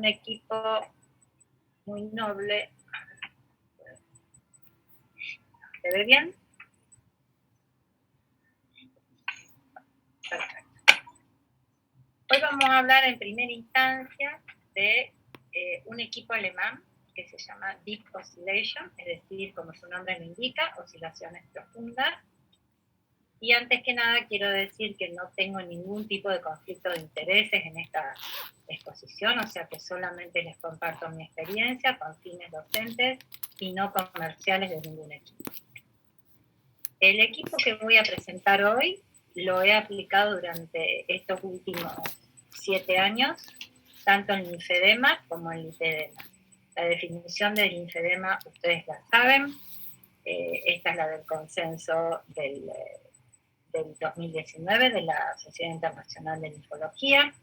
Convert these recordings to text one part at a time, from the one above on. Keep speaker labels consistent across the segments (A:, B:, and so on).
A: un equipo muy noble. ¿Se ve bien? Perfecto. Hoy vamos a hablar en primera instancia de un equipo alemán que se llama Deep Oscillation, es decir, como su nombre lo indica, oscilaciones profundas. Y antes que nada quiero decir que no tengo ningún tipo de conflicto de intereses en esta exposición, o sea que solamente les comparto mi experiencia con fines docentes y no comerciales de ningún equipo. El equipo que voy a presentar hoy lo he aplicado durante estos últimos 7 años, tanto en linfedema como en lipedema. La definición del linfedema ustedes la saben, esta es la del consenso del 2019 de la Sociedad Internacional de Linfología,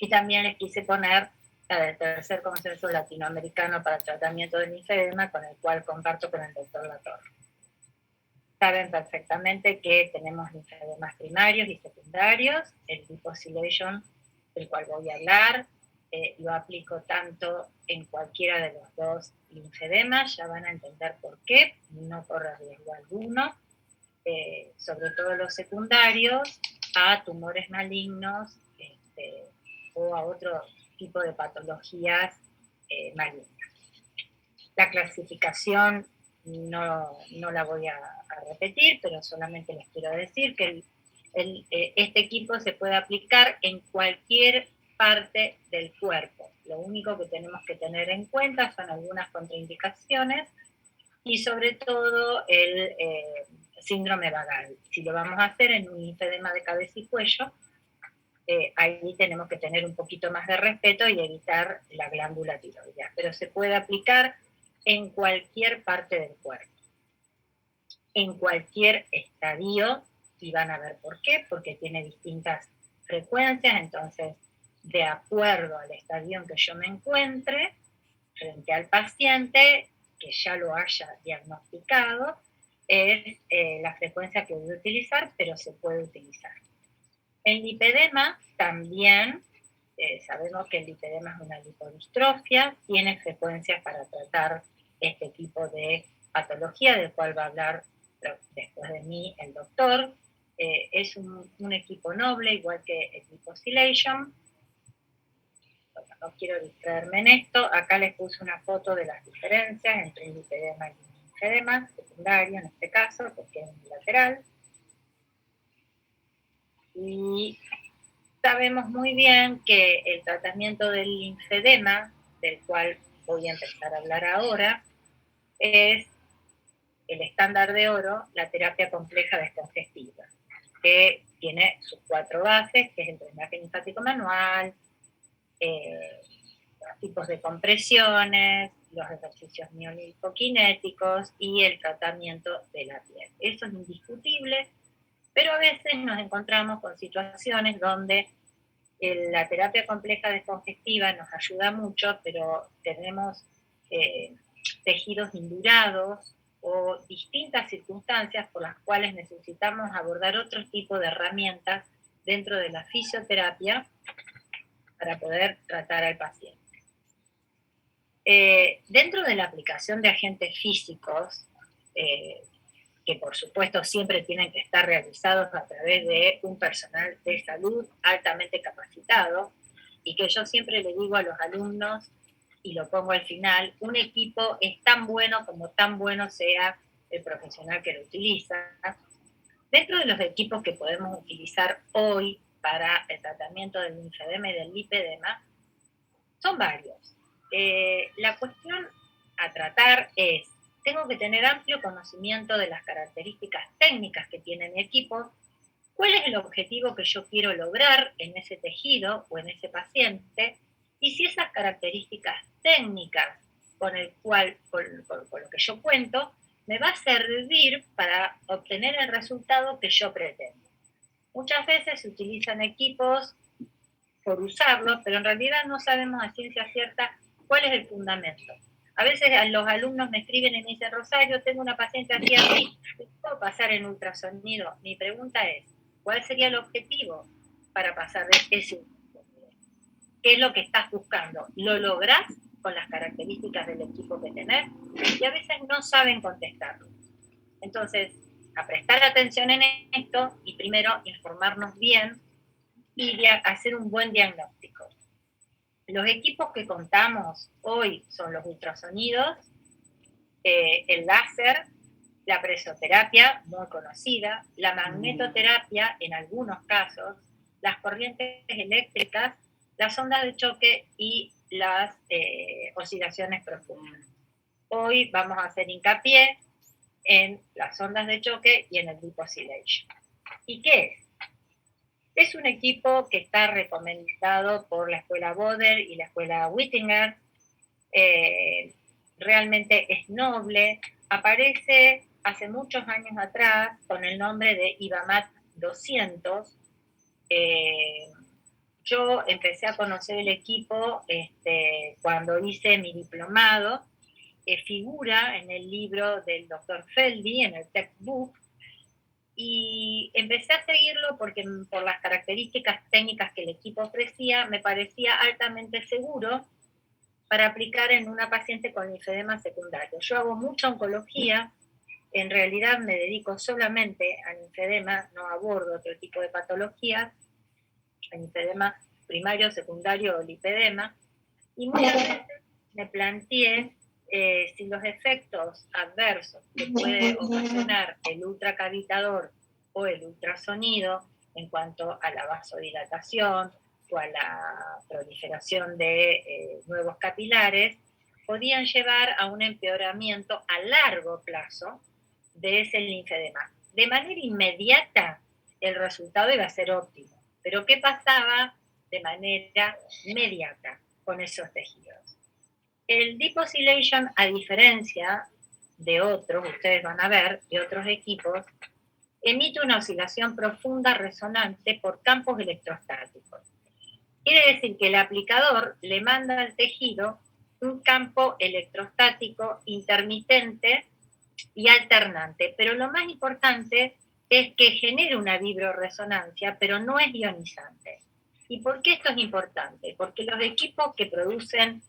A: y también les quise poner la del tercer consenso latinoamericano para el tratamiento del linfedema, con el cual comparto con el doctor Latorre. Saben perfectamente que tenemos linfedemas primarios y secundarios. El Deep Oscillation, del cual voy a hablar, lo aplico tanto en cualquiera de los dos linfedemas, ya van a entender por qué, no corre riesgo alguno. Sobre todo los secundarios, a tumores malignos o a otro tipo de patologías malignas. La clasificación no la voy a repetir, pero solamente les quiero decir que este equipo se puede aplicar en cualquier parte del cuerpo. Lo único que tenemos que tener en cuenta son algunas contraindicaciones y sobre todo el síndrome vagal. Si lo vamos a hacer en un linfedema de cabeza y cuello, ahí tenemos que tener un poquito más de respeto y evitar la glándula tiroidea, pero se puede aplicar en cualquier parte del cuerpo, en cualquier estadio, y van a ver por qué, porque tiene distintas frecuencias, entonces de acuerdo al estadio en que yo me encuentre frente al paciente, que ya lo haya diagnosticado, es la frecuencia que voy a utilizar, pero se puede utilizar. En lipedema también sabemos que el lipedema es una lipodistrofia, tiene frecuencias para tratar este tipo de patología, del cual va a hablar después de mí el doctor. Es un equipo noble, igual que el Deep Oscillation. No quiero distraerme en esto. Acá les puse una foto de las diferencias entre el lipedema y el linfedema, secundario en este caso, porque es unilateral. Y sabemos muy bien que el tratamiento del linfedema, del cual voy a empezar a hablar ahora, es el estándar de oro, la terapia compleja descongestiva, que tiene sus 4 bases, que es el drenaje linfático manual, los tipos de compresiones, los ejercicios miolinfokinéticos y el tratamiento de la piel. Eso es indiscutible, pero a veces nos encontramos con situaciones donde la terapia compleja descongestiva nos ayuda mucho, pero tenemos tejidos indurados o distintas circunstancias por las cuales necesitamos abordar otro tipo de herramientas dentro de la fisioterapia para poder tratar al paciente. Dentro de la aplicación de agentes físicos, que por supuesto siempre tienen que estar realizados a través de un personal de salud altamente capacitado, y que yo siempre le digo a los alumnos, y lo pongo al final, un equipo es tan bueno como tan bueno sea el profesional que lo utiliza. Dentro de los equipos que podemos utilizar hoy para el tratamiento del linfedema y del lipedema, son varios. La cuestión a tratar es, tengo que tener amplio conocimiento de las características técnicas que tiene mi equipo, cuál es el objetivo que yo quiero lograr en ese tejido o en ese paciente, y si esas características técnicas con lo que yo cuento me va a servir para obtener el resultado que yo pretendo. Muchas veces se utilizan equipos por usarlos, pero en realidad no sabemos a ciencia cierta cuál es el fundamento. A veces los alumnos me escriben y me dicen, Rosario, tengo una paciente así, ¿puedo pasar en ultrasonido? Mi pregunta es, ¿cuál sería el objetivo para pasar de ese ultrasonido? qué es lo que estás buscando. ¿Lo lográs con las características del equipo que tenés? Y a veces no saben contestarlo. Entonces, a prestar atención en esto y primero informarnos bien y hacer un buen diagnóstico. Los equipos que contamos hoy son los ultrasonidos, el láser, la presoterapia, muy conocida, la magnetoterapia en algunos casos, las corrientes eléctricas, las ondas de choque y las oscilaciones profundas. Hoy vamos a hacer hincapié en las ondas de choque y en el deep oscillation. ¿Y qué es? Es un equipo que está recomendado por la escuela Boder y la escuela Whittinger. Realmente es noble. Aparece hace muchos años atrás con el nombre de IBAMAT 200. Yo empecé a conocer el equipo cuando hice mi diplomado. Figura en el libro del doctor Feldy, en el textbook, y empecé a seguirlo porque por las características técnicas que el equipo ofrecía, me parecía altamente seguro para aplicar en una paciente con linfedema secundario. Yo hago mucha oncología, en realidad me dedico solamente al linfedema, no abordo otro tipo de patologías, el linfedema primario, secundario o lipedema, y muchas veces me planteé si los efectos adversos que puede ocasionar el ultracavitador o el ultrasonido en cuanto a la vasodilatación o a la proliferación de nuevos capilares podían llevar a un empeoramiento a largo plazo de ese linfedema. De manera inmediata el resultado iba a ser óptimo, pero ¿qué pasaba de manera inmediata con esos tejidos? El deep oscillation, a diferencia de otros, ustedes van a ver, de otros equipos, emite una oscilación profunda resonante por campos electrostáticos. Quiere decir que el aplicador le manda al tejido un campo electrostático intermitente y alternante, pero lo más importante es que genere una vibroresonancia, pero no es ionizante. ¿Y por qué esto es importante? Porque los equipos que producen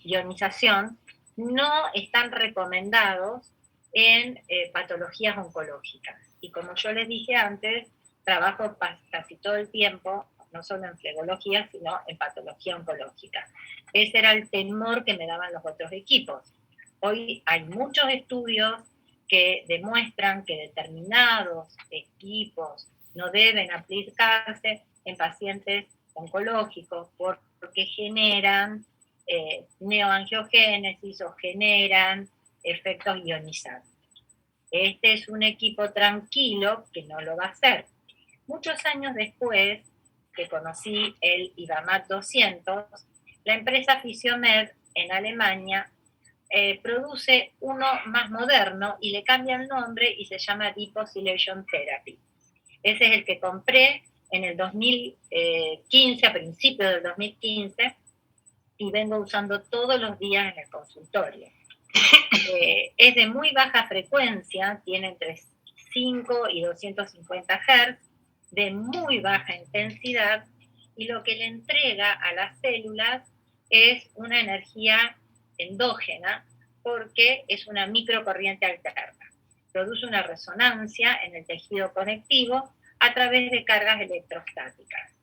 A: ionización no están recomendados en patologías oncológicas. Y como yo les dije antes, trabajo casi todo el tiempo, no solo en flegología, sino en patología oncológica. Ese era el temor que me daban los otros equipos. Hoy hay muchos estudios que demuestran que determinados equipos no deben aplicarse en pacientes oncológicos porque generan neoangiogénesis o generan efectos ionizantes. Este es un equipo tranquilo que no lo va a hacer. Muchos años después que conocí el IBAMAT 200, la empresa Physiomed en Alemania produce uno más moderno y le cambia el nombre y se llama Deep Oscillation Therapy. Ese es el que compré en el 2015, a principios del 2015, y vengo usando todos los días en el consultorio. Es de muy baja frecuencia, tiene entre 5 y 250 Hz, de muy baja intensidad, y lo que le entrega a las células es una energía endógena porque es una microcorriente alterna. Produce una resonancia en el tejido conectivo a través de cargas electrostáticas.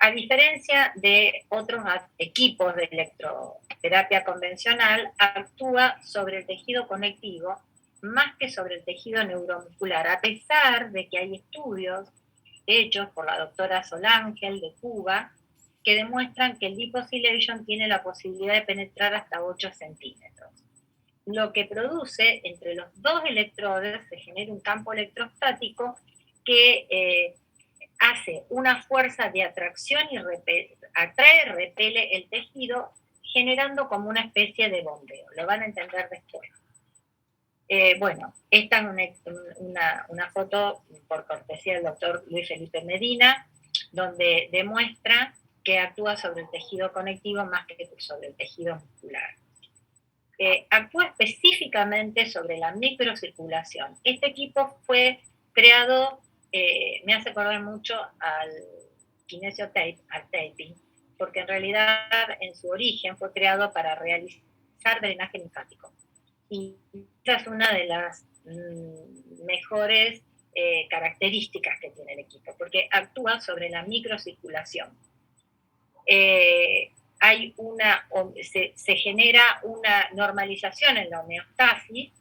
A: A diferencia de otros equipos de electroterapia convencional, actúa sobre el tejido conectivo más que sobre el tejido neuromuscular, a pesar de que hay estudios hechos por la doctora Solángel de Cuba que demuestran que el deep oscillation tiene la posibilidad de penetrar hasta 8 centímetros. Lo que produce entre los dos electrodes se genera un campo electrostático que hace una fuerza de atracción y repele el tejido, generando como una especie de bombeo. Lo van a entender después. Bueno, esta es una foto por cortesía del doctor Luis Felipe Medina, donde demuestra que actúa sobre el tejido conectivo más que sobre el tejido muscular. Actúa específicamente sobre la microcirculación. Este equipo fue creado, me hace acordar mucho al kinesiotape al taping, porque en realidad en su origen fue creado para realizar drenaje linfático. Y esa es una de las mejores características que tiene el equipo, porque actúa sobre la microcirculación. Se genera una normalización en la homeostasis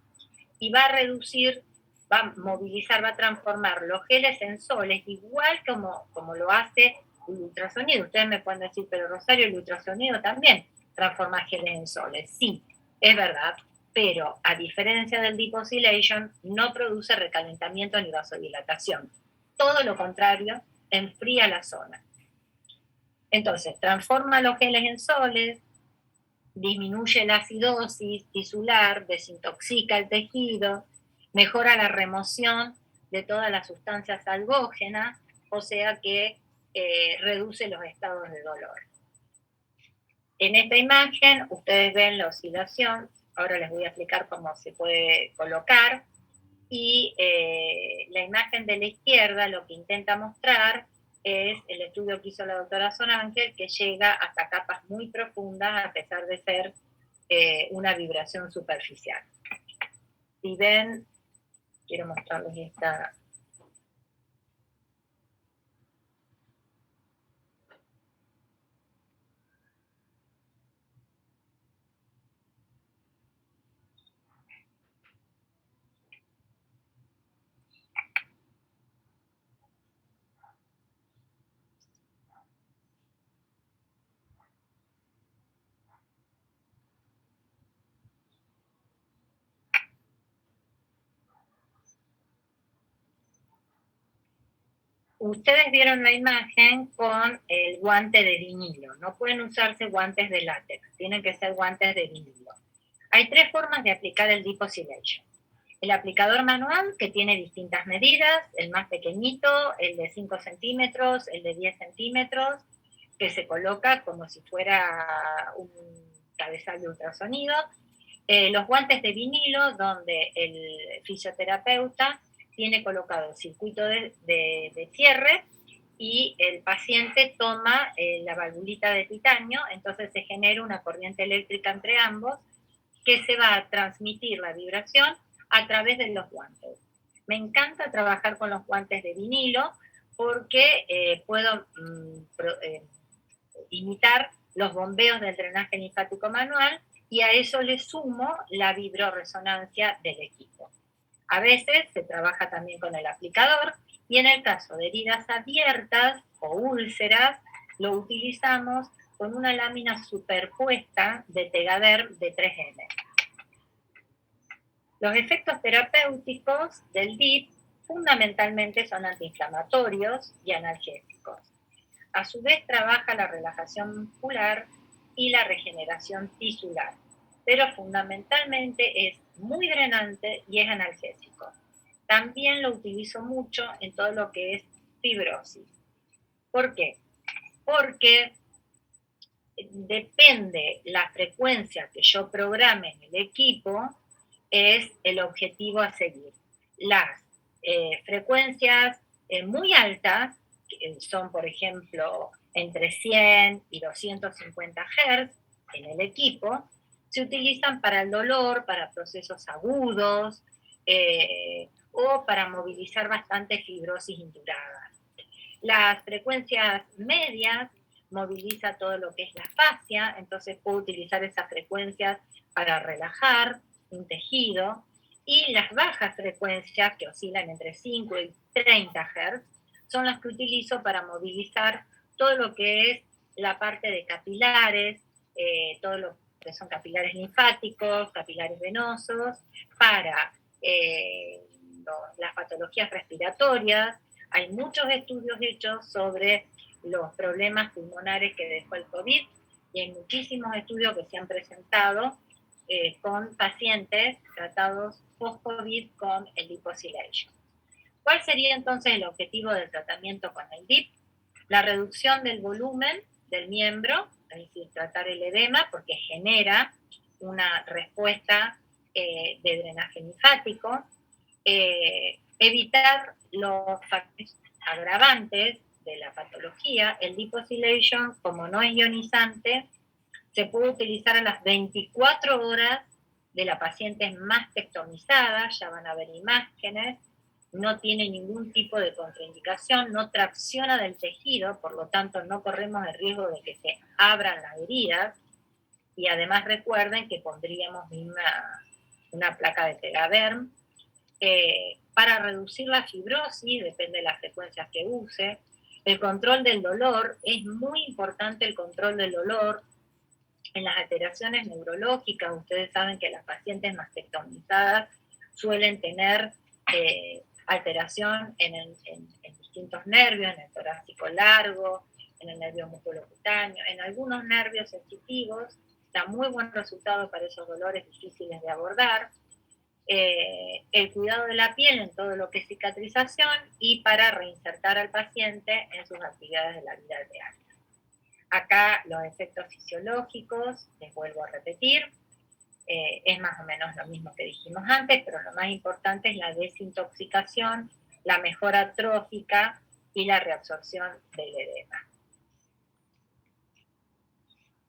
A: y va a reducir, va a movilizar, va a transformar los geles en soles, igual como lo hace el ultrasonido. Ustedes me pueden decir, pero Rosario, el ultrasonido también transforma geles en soles. Sí, es verdad, pero a diferencia del deep oscillation, no produce recalentamiento ni vasodilatación. Todo lo contrario, enfría la zona. Entonces, transforma los geles en soles, disminuye la acidosis tisular, desintoxica el tejido, mejora la remoción de todas las sustancias algógenas, o sea que reduce los estados de dolor. En esta imagen ustedes ven la oscilación, ahora les voy a explicar cómo se puede colocar, y la imagen de la izquierda lo que intenta mostrar es el estudio que hizo la doctora Sonángel, que llega hasta capas muy profundas a pesar de ser una vibración superficial. Si ven, quiero mostrarles esta. Ustedes vieron la imagen con el guante de vinilo. No pueden usarse guantes de látex, tienen que ser guantes de vinilo. Hay tres formas de aplicar el Deep Oscillation. El aplicador manual, que tiene distintas medidas, el más pequeñito, el de 5 centímetros, el de 10 centímetros, que se coloca como si fuera un cabezal de ultrasonido. Los guantes de vinilo, donde el fisioterapeuta tiene colocado el circuito de cierre y el paciente toma la valvulita de titanio, entonces se genera una corriente eléctrica entre ambos que se va a transmitir la vibración a través de los guantes. Me encanta trabajar con los guantes de vinilo porque puedo imitar los bombeos del drenaje linfático manual y a eso le sumo la vibroresonancia del equipo. A veces se trabaja también con el aplicador y en el caso de heridas abiertas o úlceras lo utilizamos con una lámina superpuesta de Tegaderm de 3M. Los efectos terapéuticos del DIP fundamentalmente son antiinflamatorios y analgésicos. A su vez trabaja la relajación muscular y la regeneración tisular, pero fundamentalmente es muy drenante y es analgésico. También lo utilizo mucho en todo lo que es fibrosis. ¿Por qué? Porque depende la frecuencia que yo programe en el equipo, es el objetivo a seguir. Las frecuencias muy altas, que son por ejemplo entre 100 y 250 Hz en el equipo, se utilizan para el dolor, para procesos agudos o para movilizar bastante fibrosis indurada. Las frecuencias medias moviliza todo lo que es la fascia, entonces puedo utilizar esas frecuencias para relajar un tejido, y las bajas frecuencias, que oscilan entre 5 y 30 Hz, son las que utilizo para movilizar todo lo que es la parte de capilares, todo lo que son capilares linfáticos, capilares venosos, para las patologías respiratorias. Hay muchos estudios hechos sobre los problemas pulmonares que dejó el COVID y hay muchísimos estudios que se han presentado con pacientes tratados post-COVID con el Deep Oscillation. ¿Cuál sería entonces el objetivo del tratamiento con el DIP? La reducción del volumen del miembro, es decir, tratar el edema porque genera una respuesta de drenaje linfático, evitar los factores agravantes de la patología, el liposylation, como no es ionizante, se puede utilizar a las 24 horas de la paciente mastectomizada, ya van a ver imágenes, no tiene ningún tipo de contraindicación, no tracciona del tejido, por lo tanto no corremos el riesgo de que se abran las heridas, y además recuerden que pondríamos una placa de Tegaderm para reducir la fibrosis, depende de las frecuencias que use. El control del dolor, es muy importante el control del dolor. En las alteraciones neurológicas, ustedes saben que las pacientes mastectomizadas suelen tener alteración en distintos nervios, en el torácico largo, en el nervio musculocutáneo, en algunos nervios sensitivos. Da muy buen resultado para esos dolores difíciles de abordar. El cuidado de la piel en todo lo que es cicatrización y para reinsertar al paciente en sus actividades de la vida real. Acá los efectos fisiológicos, les vuelvo a repetir, es más o menos lo mismo que dijimos antes, pero lo más importante es la desintoxicación, la mejora trófica y la reabsorción del edema.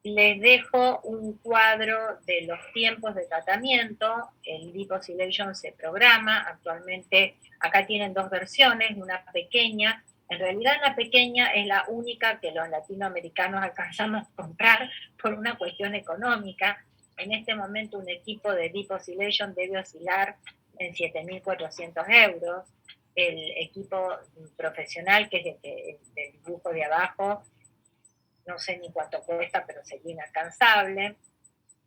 A: Les dejo un cuadro de los tiempos de tratamiento. El liposylation se programa. Actualmente acá tienen dos versiones, una pequeña. En realidad la pequeña es la única que los latinoamericanos alcanzamos a comprar por una cuestión económica. En este momento un equipo de liposylation debe oscilar en 7.400 euros. El equipo profesional, que es el del dibujo de abajo, no sé ni cuánto cuesta, pero sería inalcanzable.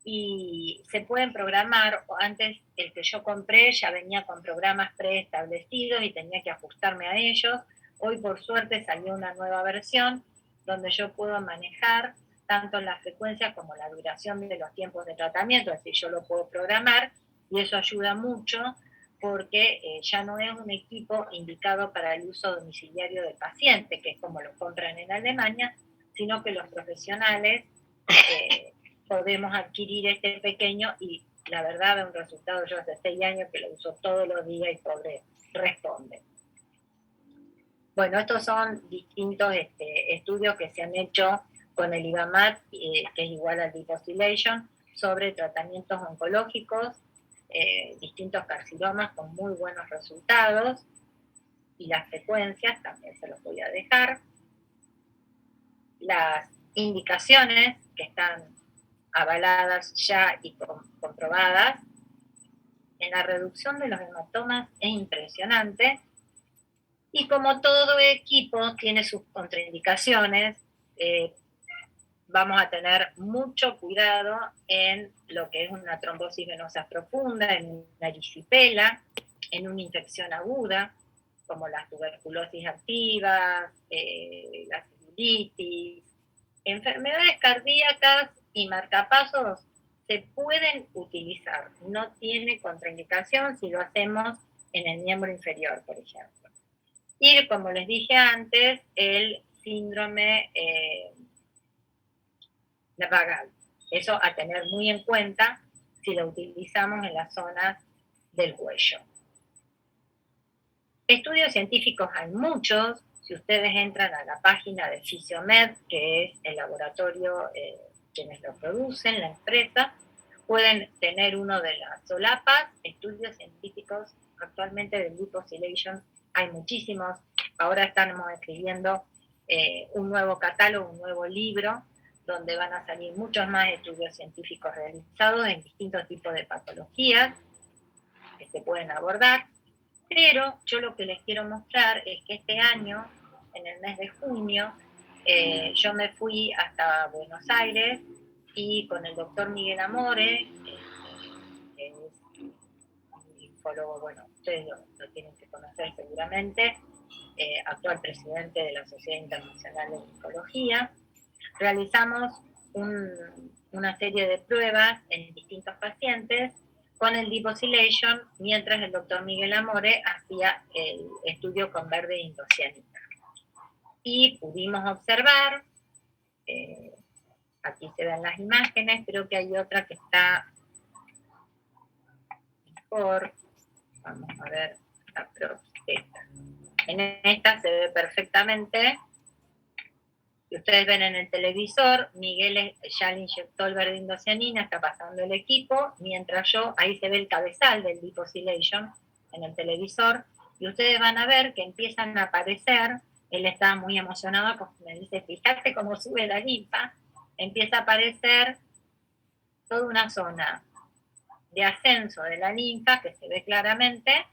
A: Y se pueden programar, antes el que yo compré ya venía con programas preestablecidos y tenía que ajustarme a ellos. Hoy por suerte salió una nueva versión donde yo puedo manejar tanto la frecuencia como la duración de los tiempos de tratamiento, así yo lo puedo programar y eso ayuda mucho porque ya no es un equipo indicado para el uso domiciliario del paciente, que es como lo compran en Alemania, sino que los profesionales podemos adquirir este pequeño y la verdad de un resultado, yo hace 6 años que lo uso todos los días y pobre responde. Bueno, estos son distintos estudios que se han hecho con el IVAMAT, que es igual al liposylation, sobre tratamientos oncológicos, distintos carcinomas con muy buenos resultados, y las frecuencias también se los voy a dejar. Las indicaciones que están avaladas ya y comprobadas en la reducción de los hematomas es impresionante, y como todo equipo tiene sus contraindicaciones, vamos a tener mucho cuidado en lo que es una trombosis venosa profunda, en una erisipela, en una infección aguda, como las tuberculosis activas, la celulitis, enfermedades cardíacas y marcapasos se pueden utilizar, no tiene contraindicación si lo hacemos en el miembro inferior, por ejemplo. Y como les dije antes, el síndrome de vagal, eso a tener muy en cuenta si lo utilizamos en las zonas del cuello. Estudios científicos hay muchos. Si ustedes entran a la página de Fisiomed, que es el laboratorio quienes lo producen, la empresa, pueden tener uno de las solapas, estudios científicos actualmente de liposylation, hay muchísimos. Ahora estamos escribiendo un nuevo catálogo, un nuevo libro, donde van a salir muchos más estudios científicos realizados en distintos tipos de patologías que se pueden abordar. Pero yo lo que les quiero mostrar es que este año, en el mes de junio, yo me fui hasta Buenos Aires y con el doctor Miguel Amore, que es un linfólogo, bueno, ustedes lo tienen que conocer seguramente, actual presidente de la Sociedad Internacional de Linfología, realizamos una serie de pruebas en distintos pacientes con el liposylation, mientras el doctor Miguel Amore hacía el estudio con verde indocianita. Y pudimos observar, aquí se ven las imágenes, creo que hay otra que está mejor, vamos a ver esta. En esta se ve perfectamente Y ustedes ven en el televisor, Miguel ya le inyectó el verde indocianina, está pasando el equipo, mientras yo, ahí se ve el cabezal del liposylation en el televisor, y ustedes van a ver que empiezan a aparecer, él está muy emocionado, porque me dice, fíjate cómo sube la linfa, empieza a aparecer toda una zona de ascenso de la linfa que se ve claramente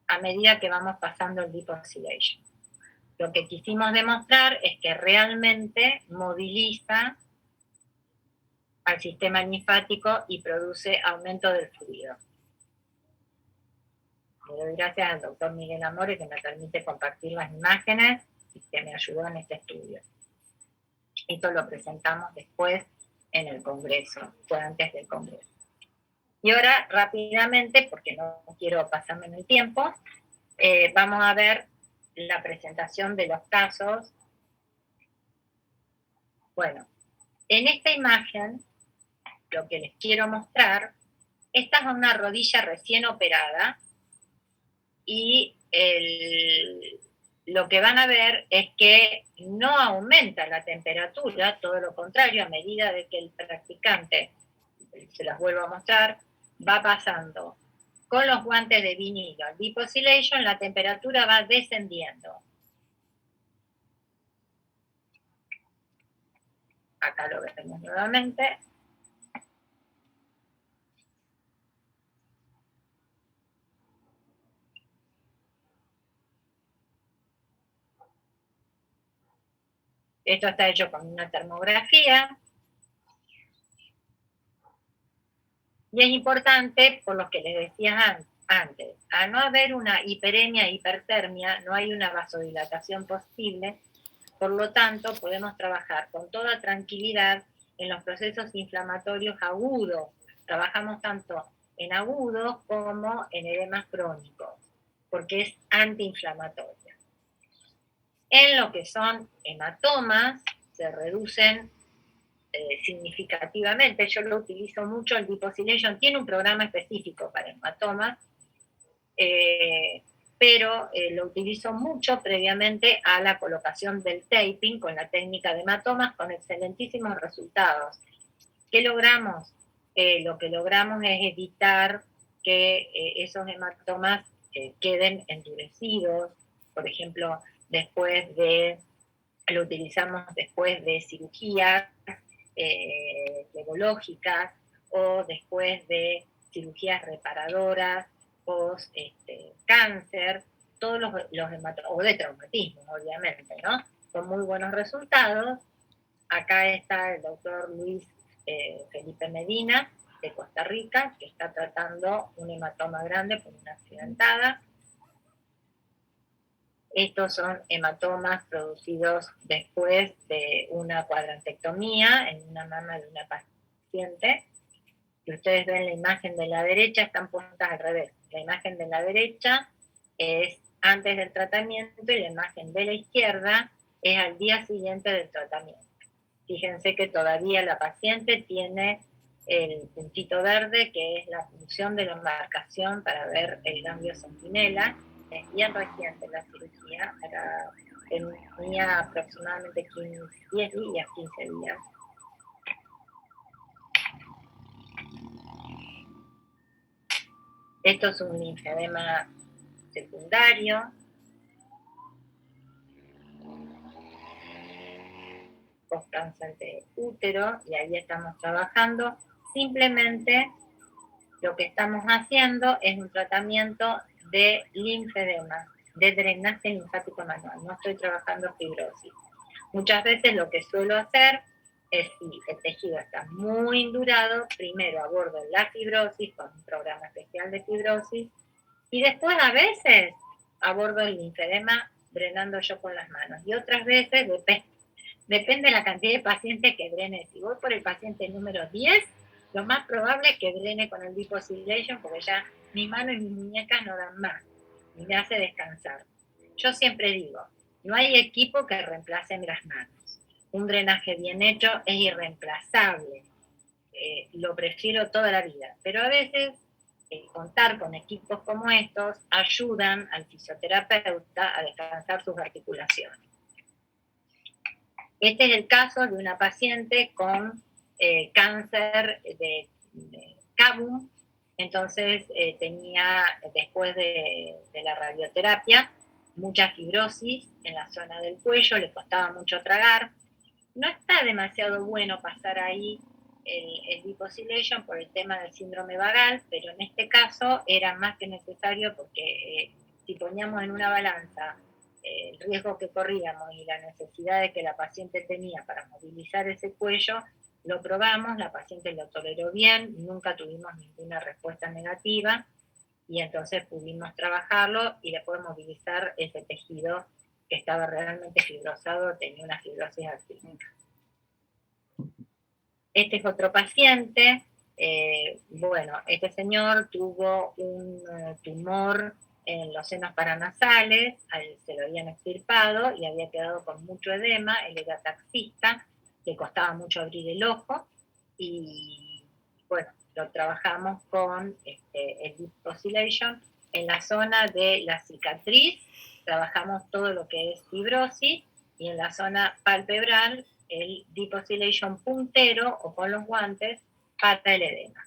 A: a medida que vamos pasando el liposylation. Lo que quisimos demostrar es que realmente moviliza al sistema linfático y produce aumento del fluido. Le doy gracias al doctor Miguel Amore que me permite compartir las imágenes y que me ayudó en este estudio. Esto lo presentamos después en el Congreso, fue antes del Congreso. Y ahora, rápidamente, porque no quiero pasarme en el tiempo, vamos a ver la presentación de los casos. Bueno, en esta imagen, lo que les quiero mostrar, esta es una rodilla recién operada y lo que van a ver es que no aumenta la temperatura, todo lo contrario, a medida de que el practicante, se las vuelvo a mostrar, va pasando con los guantes de vinilo al liposylation, la temperatura va descendiendo. Acá lo vemos nuevamente. Esto está hecho con una termografía. Y es importante, por lo que les decía antes, a no haber una hiperemia, hipertermia, no hay una vasodilatación posible, por lo tanto podemos trabajar con toda tranquilidad en los procesos inflamatorios agudos. Trabajamos tanto en agudos como en edemas crónicos, porque es antiinflamatoria. En lo que son hematomas, se reducen significativamente. Yo lo utilizo mucho, el liposylation tiene un programa específico para hematomas, pero lo utilizo mucho previamente a la colocación del taping con la técnica de hematomas con excelentísimos resultados. ¿Qué logramos? Lo que logramos es evitar que esos hematomas queden endurecidos, por ejemplo, lo utilizamos después de cirugías flebológicas o después de cirugías reparadoras, post cáncer, todos los hematomas, o de traumatismo, obviamente, ¿no? Con muy buenos resultados. Acá está el doctor Luis Felipe Medina, de Costa Rica, que está tratando un hematoma grande por una accidentada. Estos son hematomas producidos después de una cuadrantectomía en una mama de una paciente. Si ustedes ven la imagen de la derecha, están puestas al revés. La imagen de la derecha es antes del tratamiento y la imagen de la izquierda es al día siguiente del tratamiento. Fíjense que todavía la paciente tiene el puntito verde, que es la función de la marcación para ver el ganglio centinela. Es bien reciente la cirugía, tenía aproximadamente 10 días, 15 días. Esto es un linfedema secundario. Post-cáncer de útero, y ahí estamos trabajando. Simplemente lo que estamos haciendo es un tratamiento de linfedema, de drenaje linfático manual. No estoy trabajando fibrosis. Muchas veces lo que suelo hacer es, si el tejido está muy indurado, primero abordo la fibrosis con un programa especial de fibrosis y después a veces abordo el linfedema drenando yo con las manos. Y otras veces depende de la cantidad de pacientes que drene. Si voy por el paciente número 10, lo más probable es que drene con el liposylation porque ya mi mano y mis muñecas no dan más y me hace descansar. Yo siempre digo, no hay equipo que reemplace las manos. Un drenaje bien hecho es irreemplazable. Lo prefiero toda la vida, pero a veces contar con equipos como estos ayudan al fisioterapeuta a descansar sus articulaciones. Este es el caso de una paciente con cáncer de Cabum. Entonces tenía, después de la radioterapia, mucha fibrosis en la zona del cuello, le costaba mucho tragar. No está demasiado bueno pasar ahí el deep oscillation por el tema del síndrome vagal, pero en este caso era más que necesario porque si poníamos en una balanza el riesgo que corríamos y la necesidad de que la paciente tenía para movilizar ese cuello, lo probamos, la paciente lo toleró bien, nunca tuvimos ninguna respuesta negativa y entonces pudimos trabajarlo y después movilizar ese tejido que estaba realmente fibrosado, tenía una fibrosis actínica. Este es otro paciente, bueno, este señor tuvo un tumor en los senos paranasales, se lo habían extirpado y había quedado con mucho edema, él era taxista, le costaba mucho abrir el ojo y bueno, lo trabajamos con el deep oscillation. En la zona de la cicatriz trabajamos todo lo que es fibrosis y en la zona palpebral el deep oscillation puntero o con los guantes para el edema.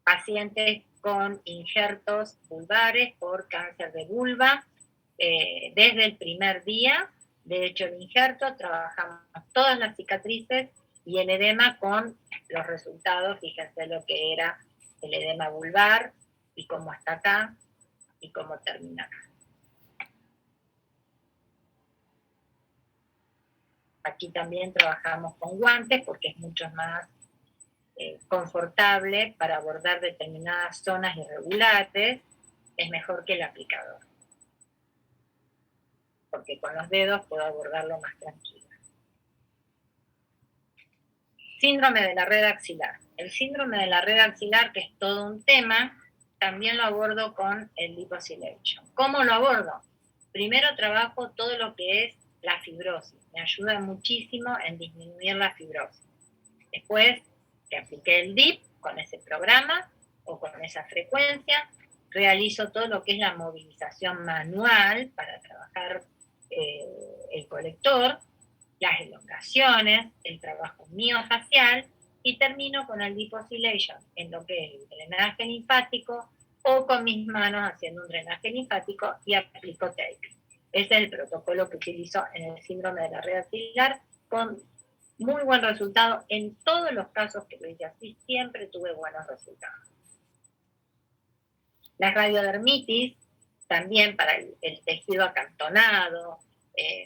A: Pacientes con injertos vulvares por cáncer de vulva, desde el primer día, de hecho el injerto, trabajamos todas las cicatrices y el edema con los resultados, fíjense lo que era el edema vulvar y cómo está acá y cómo termina acá. Aquí también trabajamos con guantes porque es mucho más confortable para abordar determinadas zonas irregulares, es mejor que el aplicador, porque con los dedos puedo abordarlo más tranquilo. Síndrome de la red axilar. El síndrome de la red axilar, que es todo un tema, también lo abordo con el deep oscillation. ¿Cómo lo abordo? Primero trabajo todo lo que es la fibrosis, me ayuda muchísimo en disminuir la fibrosis. Después que apliqué el DIP con ese programa o con esa frecuencia, realizo todo lo que es la movilización manual para trabajar el colector, las elongaciones, el trabajo miofacial y termino con el deep oscillation en lo que es el drenaje linfático o con mis manos haciendo un drenaje linfático y aplico tape. Ese es el protocolo que utilizo en el síndrome de la red axilar con muy buen resultado. En todos los casos que lo hice así, siempre tuve buenos resultados. La radiodermitis, también para el tejido acantonado,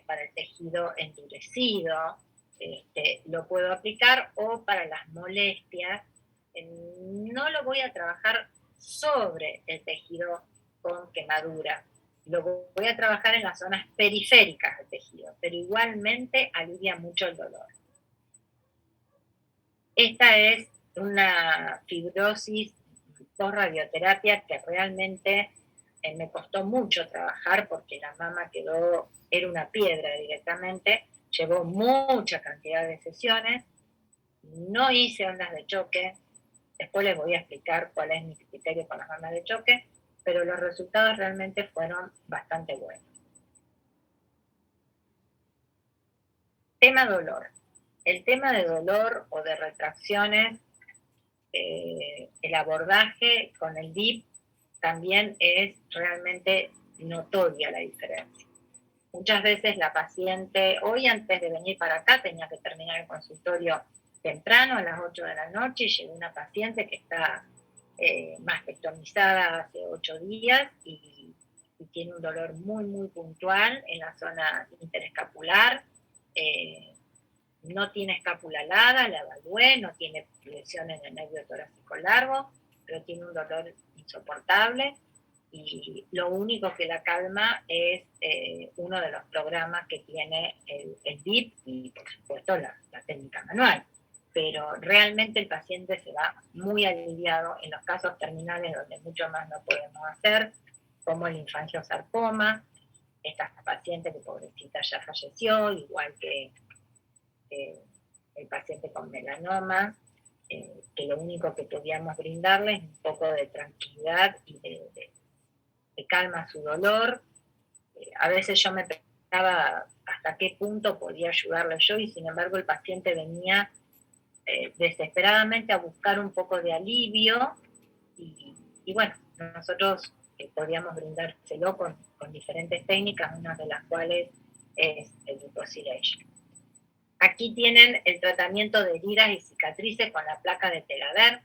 A: para el tejido endurecido, lo puedo aplicar, o para las molestias. No lo voy a trabajar sobre el tejido con quemadura, lo voy a trabajar en las zonas periféricas del tejido, pero igualmente alivia mucho el dolor. Esta es una fibrosis post-radioterapia que realmente me costó mucho trabajar porque la mama era una piedra directamente, llevó mucha cantidad de sesiones, no hice ondas de choque, después les voy a explicar cuál es mi criterio con las ondas de choque, pero los resultados realmente fueron bastante buenos. Tema dolor. El tema de dolor o de retracciones, el abordaje con el DIP también es realmente notoria la diferencia. Muchas veces la paciente, hoy antes de venir para acá tenía que terminar el consultorio temprano, a las 8 de la noche, y llegó una paciente que está mastectomizada hace 8 días y tiene un dolor muy, muy puntual en la zona interescapular. No tiene escápula alada, la evalué, no tiene lesión en el nervio torácico largo, pero tiene un dolor insoportable y lo único que la calma es uno de los programas que tiene el DIP y por supuesto la técnica manual. Pero realmente el paciente se va muy aliviado en los casos terminales donde mucho más no podemos hacer, como el infangiosarcoma, esta paciente que pobrecita ya falleció, igual que el paciente con melanoma, que lo único que podíamos brindarle es un poco de tranquilidad y de calma a su dolor. A veces yo me estaba hasta qué punto podía ayudarle yo, y sin embargo el paciente venía desesperadamente a buscar un poco de alivio, y bueno, nosotros podíamos brindárselo con diferentes técnicas, una de las cuales es el glucosilation. Aquí tienen el tratamiento de heridas y cicatrices con la placa de Tegader.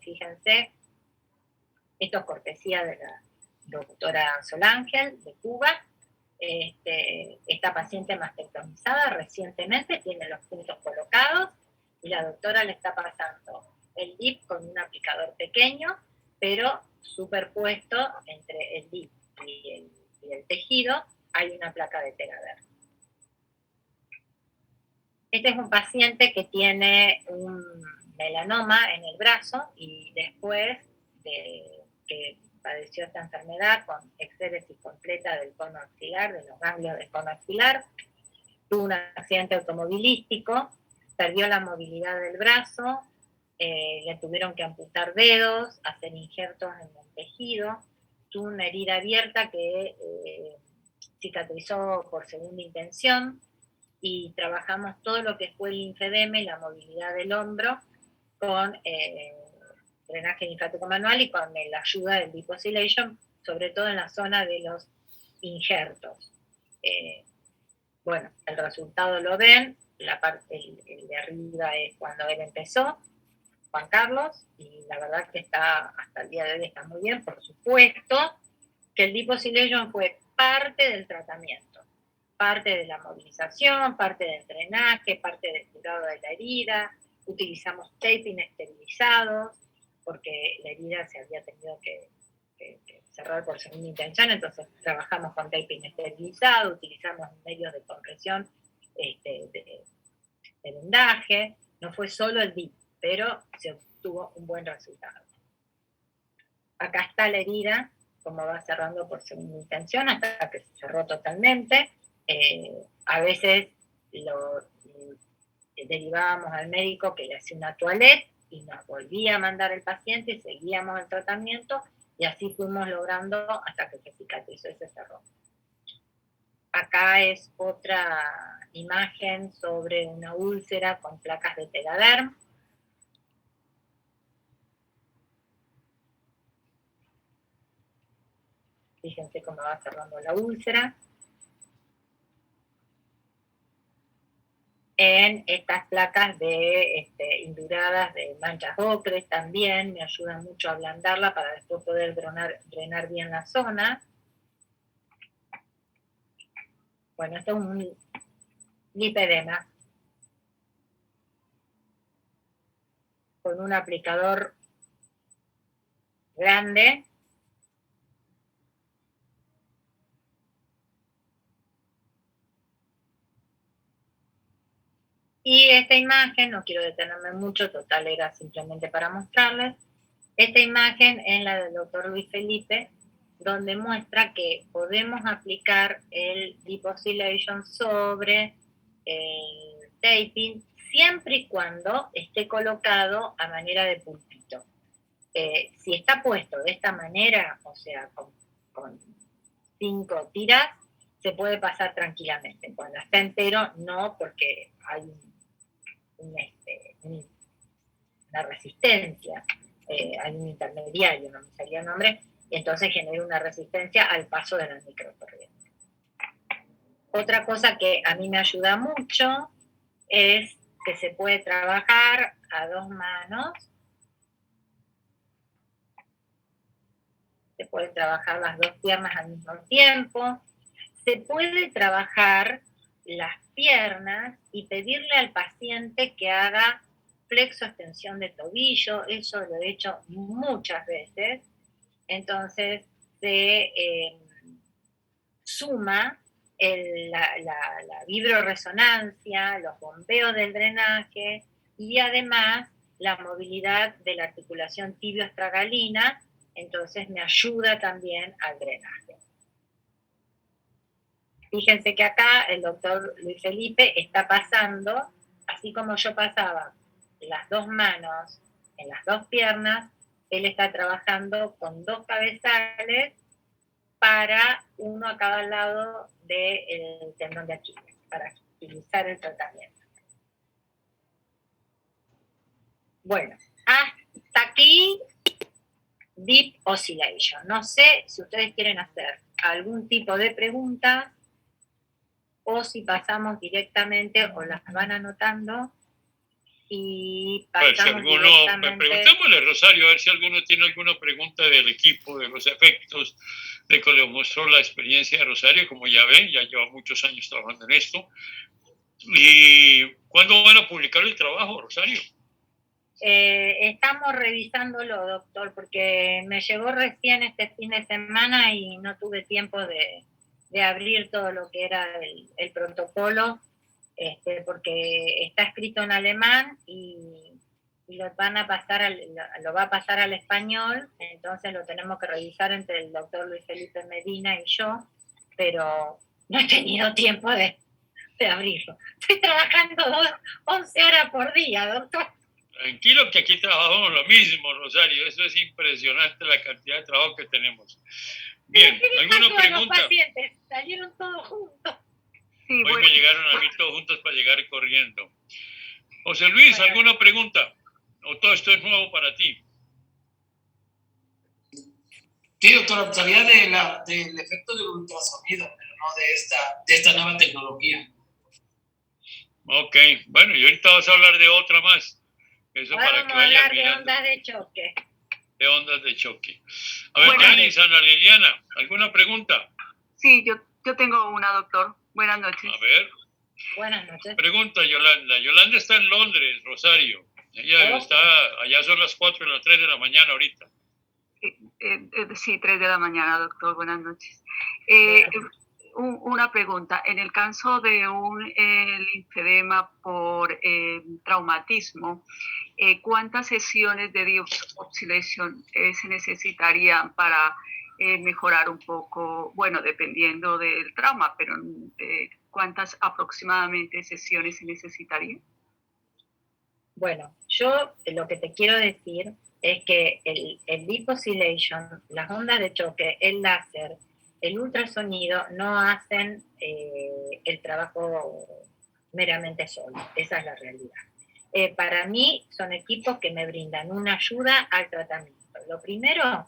A: Fíjense, esto es cortesía de la doctora Solángel de Cuba. Esta paciente mastectomizada recientemente tiene los puntos colocados y la doctora le está pasando el DIP con un aplicador pequeño, pero superpuesto entre el DIP y el tejido hay una placa de Tegader. Este es un paciente que tiene un melanoma en el brazo y después de que padeció esta enfermedad con exéresis completa del cono axilar, de los ganglios del cono axilar, tuvo un accidente automovilístico, perdió la movilidad del brazo, le tuvieron que amputar dedos, hacer injertos en el tejido, tuvo una herida abierta que cicatrizó por segunda intención, y trabajamos todo lo que fue el linfedema y la movilidad del hombro con drenaje linfático manual y con la ayuda del glucosilation, sobre todo en la zona de los injertos. Bueno, el resultado lo ven, la parte el de arriba es cuando él empezó, Juan Carlos, y la verdad que está, hasta el día de hoy está muy bien. Por supuesto que el glucosilation fue parte del tratamiento, parte de la movilización, parte del drenaje, parte del curado de la herida. Utilizamos taping esterilizados, porque la herida se había tenido que cerrar por segunda intención, entonces trabajamos con taping esterilizado, utilizamos medios de compresión de vendaje. No fue solo el DIP, pero se obtuvo un buen resultado. Acá está la herida, como va cerrando por segunda intención, hasta que se cerró totalmente. A veces lo derivábamos al médico que le hacía una toilette y nos volvía a mandar el paciente y seguíamos el tratamiento, y así fuimos logrando hasta que se cicatrizó y se cerró. Acá es otra imagen sobre una úlcera con placas de Tegaderm. Fíjense cómo va cerrando la úlcera. En estas placas induradas de manchas ocres también me ayudan mucho a ablandarla para después poder drenar bien la zona. Bueno, esto es un lipedema con un aplicador grande. Y esta imagen, no quiero detenerme mucho, total era simplemente para mostrarles, esta imagen es la del doctor Luis Felipe, donde muestra que podemos aplicar el glucosilation sobre el taping, siempre y cuando esté colocado a manera de pulpito. Si está puesto de esta manera, o sea, con 5 tiras, se puede pasar tranquilamente. Cuando está entero, no, porque hay una resistencia, hay un intermediario, no me salía el nombre, y entonces genera una resistencia al paso de la microcorriente. Otra cosa que a mí me ayuda mucho es que se puede trabajar a 2 manos, se pueden trabajar las 2 piernas al mismo tiempo, se puede trabajar las piernas y pedirle al paciente que haga flexo extensión de tobillo. Eso lo he hecho muchas veces. Entonces se suma la vibroresonancia, los bombeos del drenaje y además la movilidad de la articulación tibio-astragalina, entonces me ayuda también al drenaje. Fíjense que acá el doctor Luis Felipe está pasando, así como yo pasaba las 2 manos en las 2 piernas, él está trabajando con 2 cabezales para uno a cada lado del tendón de Aquiles, para agilizar el tratamiento. Bueno, hasta aquí Deep Oscillation. No sé si ustedes quieren hacer algún tipo de pregunta o si pasamos directamente o las van anotando y pasamos directamente.
B: Preguntémosle a Rosario a ver si alguno tiene alguna pregunta del equipo, de los efectos, de que le mostró la experiencia de Rosario. Como ya ven, ya lleva muchos años trabajando en esto. ¿Y cuándo van a publicar el trabajo, Rosario?
A: Estamos revisándolo, doctor, porque me llegó recién este fin de semana y no tuve tiempo de abrir todo lo que era el protocolo, porque está escrito en alemán y lo va a pasar al español, entonces lo tenemos que revisar entre el doctor Luis Felipe Medina y yo, pero no he tenido tiempo de abrirlo. Estoy trabajando 11 horas por día, doctor.
B: Tranquilo, que aquí trabajamos lo mismo, Rosario. Eso es impresionante, la cantidad de trabajo que tenemos. Bien, ¿alguna pregunta?
A: Los pacientes salieron todos juntos.
B: Sí, hoy me llegaron a mí todos juntos para llegar corriendo. José Luis, ¿alguna pregunta? ¿O todo esto es nuevo para ti?
C: Sí, doctora, sabía del efecto del ultrasonido, pero no de esta nueva tecnología.
B: Ok, bueno, y ahorita vas a hablar de otra más. Eso
A: ahora
B: para que vayan mirando.
A: De ondas de choque.
B: De ondas de choque. A ver, Yanis, Ana Liliana, ¿alguna pregunta?
D: Sí, yo tengo una, doctor. Buenas noches.
B: A ver.
A: Buenas noches.
B: Pregunta, Yolanda. Yolanda está en Londres, Rosario. Ella está, allá son las 4 o las 3 de la mañana ahorita.
D: Sí, 3 de la mañana, doctor. Buenas noches. Una pregunta. En el caso de un linfedema por traumatismo, ¿cuántas sesiones de Deep Oscillation se necesitarían para mejorar un poco? Bueno, dependiendo del trauma, pero ¿cuántas aproximadamente sesiones se necesitarían?
A: Bueno, yo lo que te quiero decir es que el Deep Oscillation, las ondas de choque, el láser, el ultrasonido no hacen el trabajo meramente solo. Esa es la realidad. Para mí son equipos que me brindan una ayuda al tratamiento. Lo primero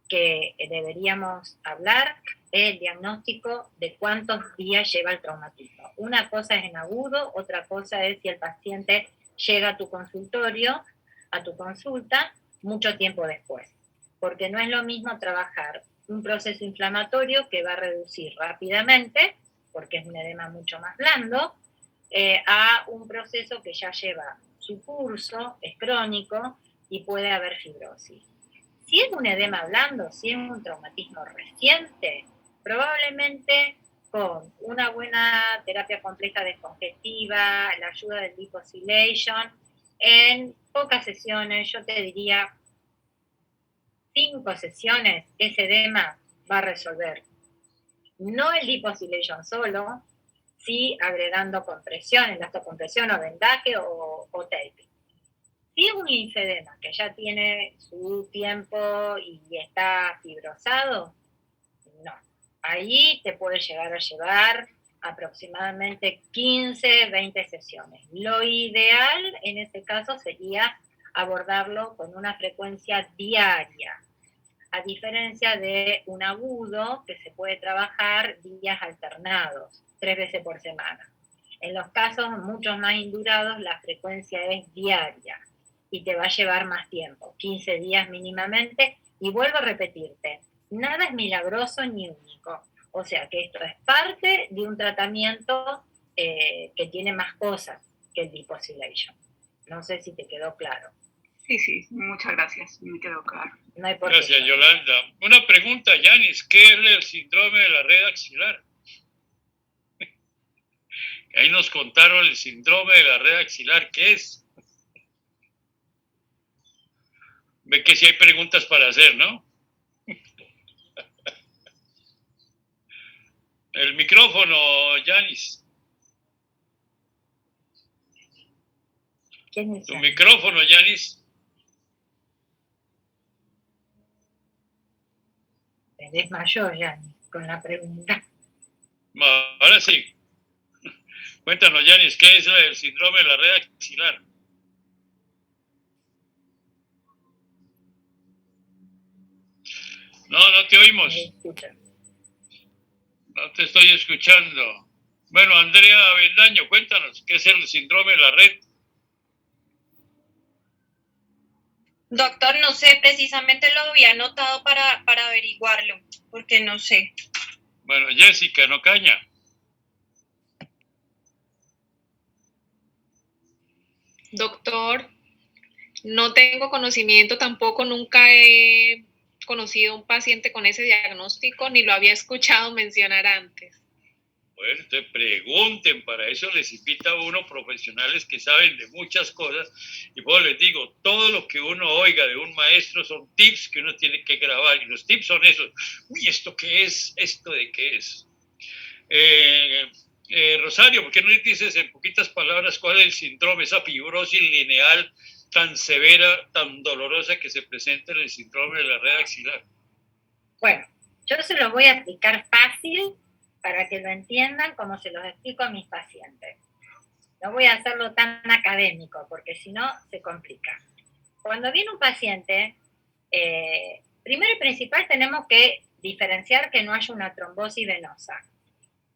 A: que deberíamos hablar es el diagnóstico de cuántos días lleva el traumatismo. Una cosa es en agudo, otra cosa es si el paciente llega a tu consultorio, a tu consulta, mucho tiempo después. Porque no es lo mismo trabajar un proceso inflamatorio que va a reducir rápidamente, porque es un edema mucho más blando, a un proceso que ya lleva su curso, es crónico y puede haber fibrosis. Si es un edema blando, si es un traumatismo reciente, probablemente con una buena terapia compleja descongestiva, la ayuda del Deep Oscillation, en pocas sesiones, yo te diría 5 sesiones, ese edema va a resolver. No el Deep Oscillation solo, sí agregando compresión, elastocompresión o vendaje o tape. Si es un linfedema que ya tiene su tiempo y está fibrosado, no. Ahí te puede llegar a llevar aproximadamente 15, 20 sesiones. Lo ideal en ese caso sería abordarlo con una frecuencia diaria, a diferencia de un agudo que se puede trabajar días alternados, 3 veces por semana. En los casos mucho más indurados la frecuencia es diaria y te va a llevar más tiempo, 15 días mínimamente, y vuelvo a repetirte, nada es milagroso ni único, o sea que esto es parte de un tratamiento que tiene más cosas que el Deep Oscillation. No sé si te quedó claro.
D: Sí, muchas gracias, me quedó claro.
A: No hay por
B: Gracias,
A: qué.
B: Yolanda. Una pregunta, Yanis, ¿qué es el síndrome de la red axilar? Ahí nos contaron el síndrome de la red axilar, ¿qué es? Ve que sí hay preguntas para hacer, ¿no? El micrófono, Yanis.
A: ¿Quién es?
B: Tu micrófono, Yanis.
A: desmayó Yanni con la pregunta.
B: Ahora sí. Cuéntanos, Yanis, ¿qué es el síndrome de la red axilar? No te oímos. No te estoy escuchando. Bueno, Andrea Avendaño, cuéntanos, ¿qué es el síndrome de la red?
E: Doctor, no sé, precisamente lo había anotado para averiguarlo, porque no sé.
B: Bueno, Jessica Nocaña.
F: Doctor, no tengo conocimiento tampoco, nunca he conocido un paciente con ese diagnóstico, ni lo había escuchado mencionar antes.
B: Bueno, entonces pregunten, para eso les invita a uno profesionales que saben de muchas cosas, y pues les digo, todo lo que uno oiga de un maestro son tips que uno tiene que grabar, y los tips son esos. Uy, ¿esto qué es? ¿Esto de qué es? Rosario, ¿por qué no dices en poquitas palabras cuál es el síndrome, esa fibrosis lineal tan severa, tan dolorosa que se presenta en el síndrome de la red axilar?
A: Bueno, yo se lo voy a explicar fácil para que lo entiendan como se los explico a mis pacientes. No voy a hacerlo tan académico porque si no se complica. Cuando viene un paciente, primero y principal tenemos que diferenciar que no haya una trombosis venosa.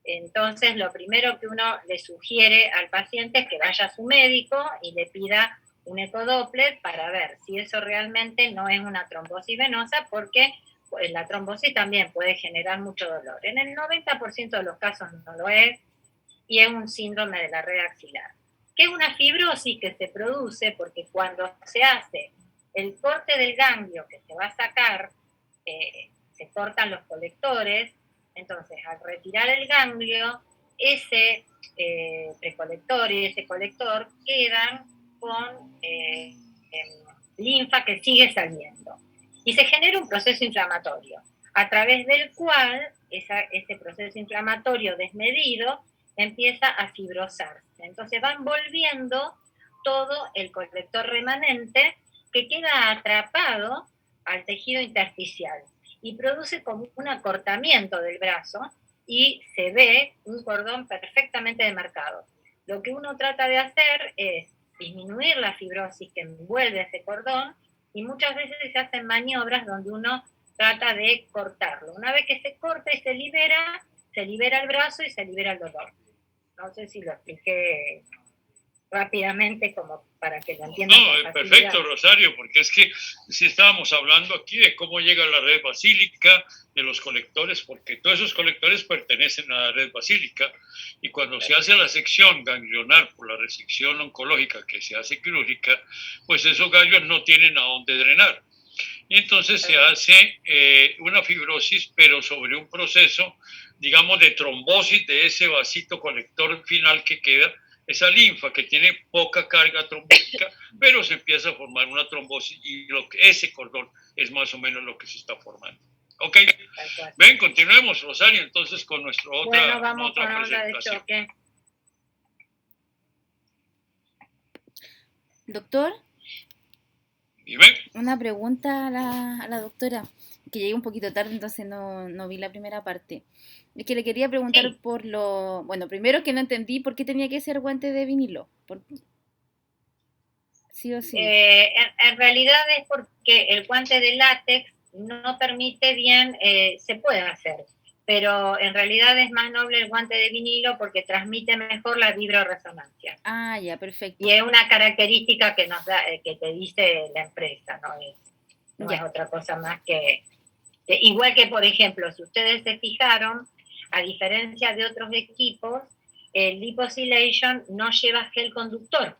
A: Entonces, lo primero que uno le sugiere al paciente es que vaya a su médico y le pida un ecodoppler para ver si eso realmente no es una trombosis venosa, porque pues, la trombosis también puede generar mucho dolor. En el 90% de los casos no lo es, y es un síndrome de la red axilar, que es una fibrosis que se produce porque cuando se hace el corte del ganglio que se va a sacar, se cortan los colectores. Entonces, al retirar el ganglio, ese precolector y ese colector quedan con linfa que sigue saliendo. Y se genera un proceso inflamatorio, a través del cual ese proceso inflamatorio desmedido empieza a fibrosarse. Entonces va envolviendo todo el colector remanente que queda atrapado al tejido intersticial y produce como un acortamiento del brazo y se ve un cordón perfectamente demarcado. Lo que uno trata de hacer es disminuir la fibrosis que envuelve ese cordón y muchas veces se hacen maniobras donde uno trata de cortarlo. Una vez que se corta y se libera el brazo y se libera el dolor. No sé si lo expliqué rápidamente como para que lo entiendan.
B: No, perfecto, Rosario, porque es que si estábamos hablando aquí de cómo llega la red basílica, de los colectores, porque todos esos colectores pertenecen a la red basílica, y cuando se hace la sección ganglionar por la resección oncológica que se hace quirúrgica, pues esos ganglios no tienen a dónde drenar. Y entonces se hace una fibrosis, pero sobre un proceso, digamos, de trombosis de ese vasito colector final que queda, esa linfa que tiene poca carga trombótica, pero se empieza a formar una trombosis y ese cordón es más o menos lo que se está formando. ¿Ok? Ven, continuemos, Rosario, entonces con nuestra otra presentación.
G: Doctor,
B: Dime.
G: Una pregunta a la doctora, que llegué un poquito tarde, entonces no vi la primera parte. Es que le quería preguntar por lo... Bueno, primero que no entendí por qué tenía que ser guante de vinilo. Sí o sí.
A: En realidad es porque el guante de látex no permite bien, se puede hacer, pero en realidad es más noble el guante de vinilo porque transmite mejor la vibroresonancia.
G: Ah, ya, perfecto.
A: Y es una característica que nos da, que te dice la empresa, no es otra cosa más que igual que, por ejemplo, si ustedes se fijaron, a diferencia de otros equipos, el Liposilation no lleva gel conductor,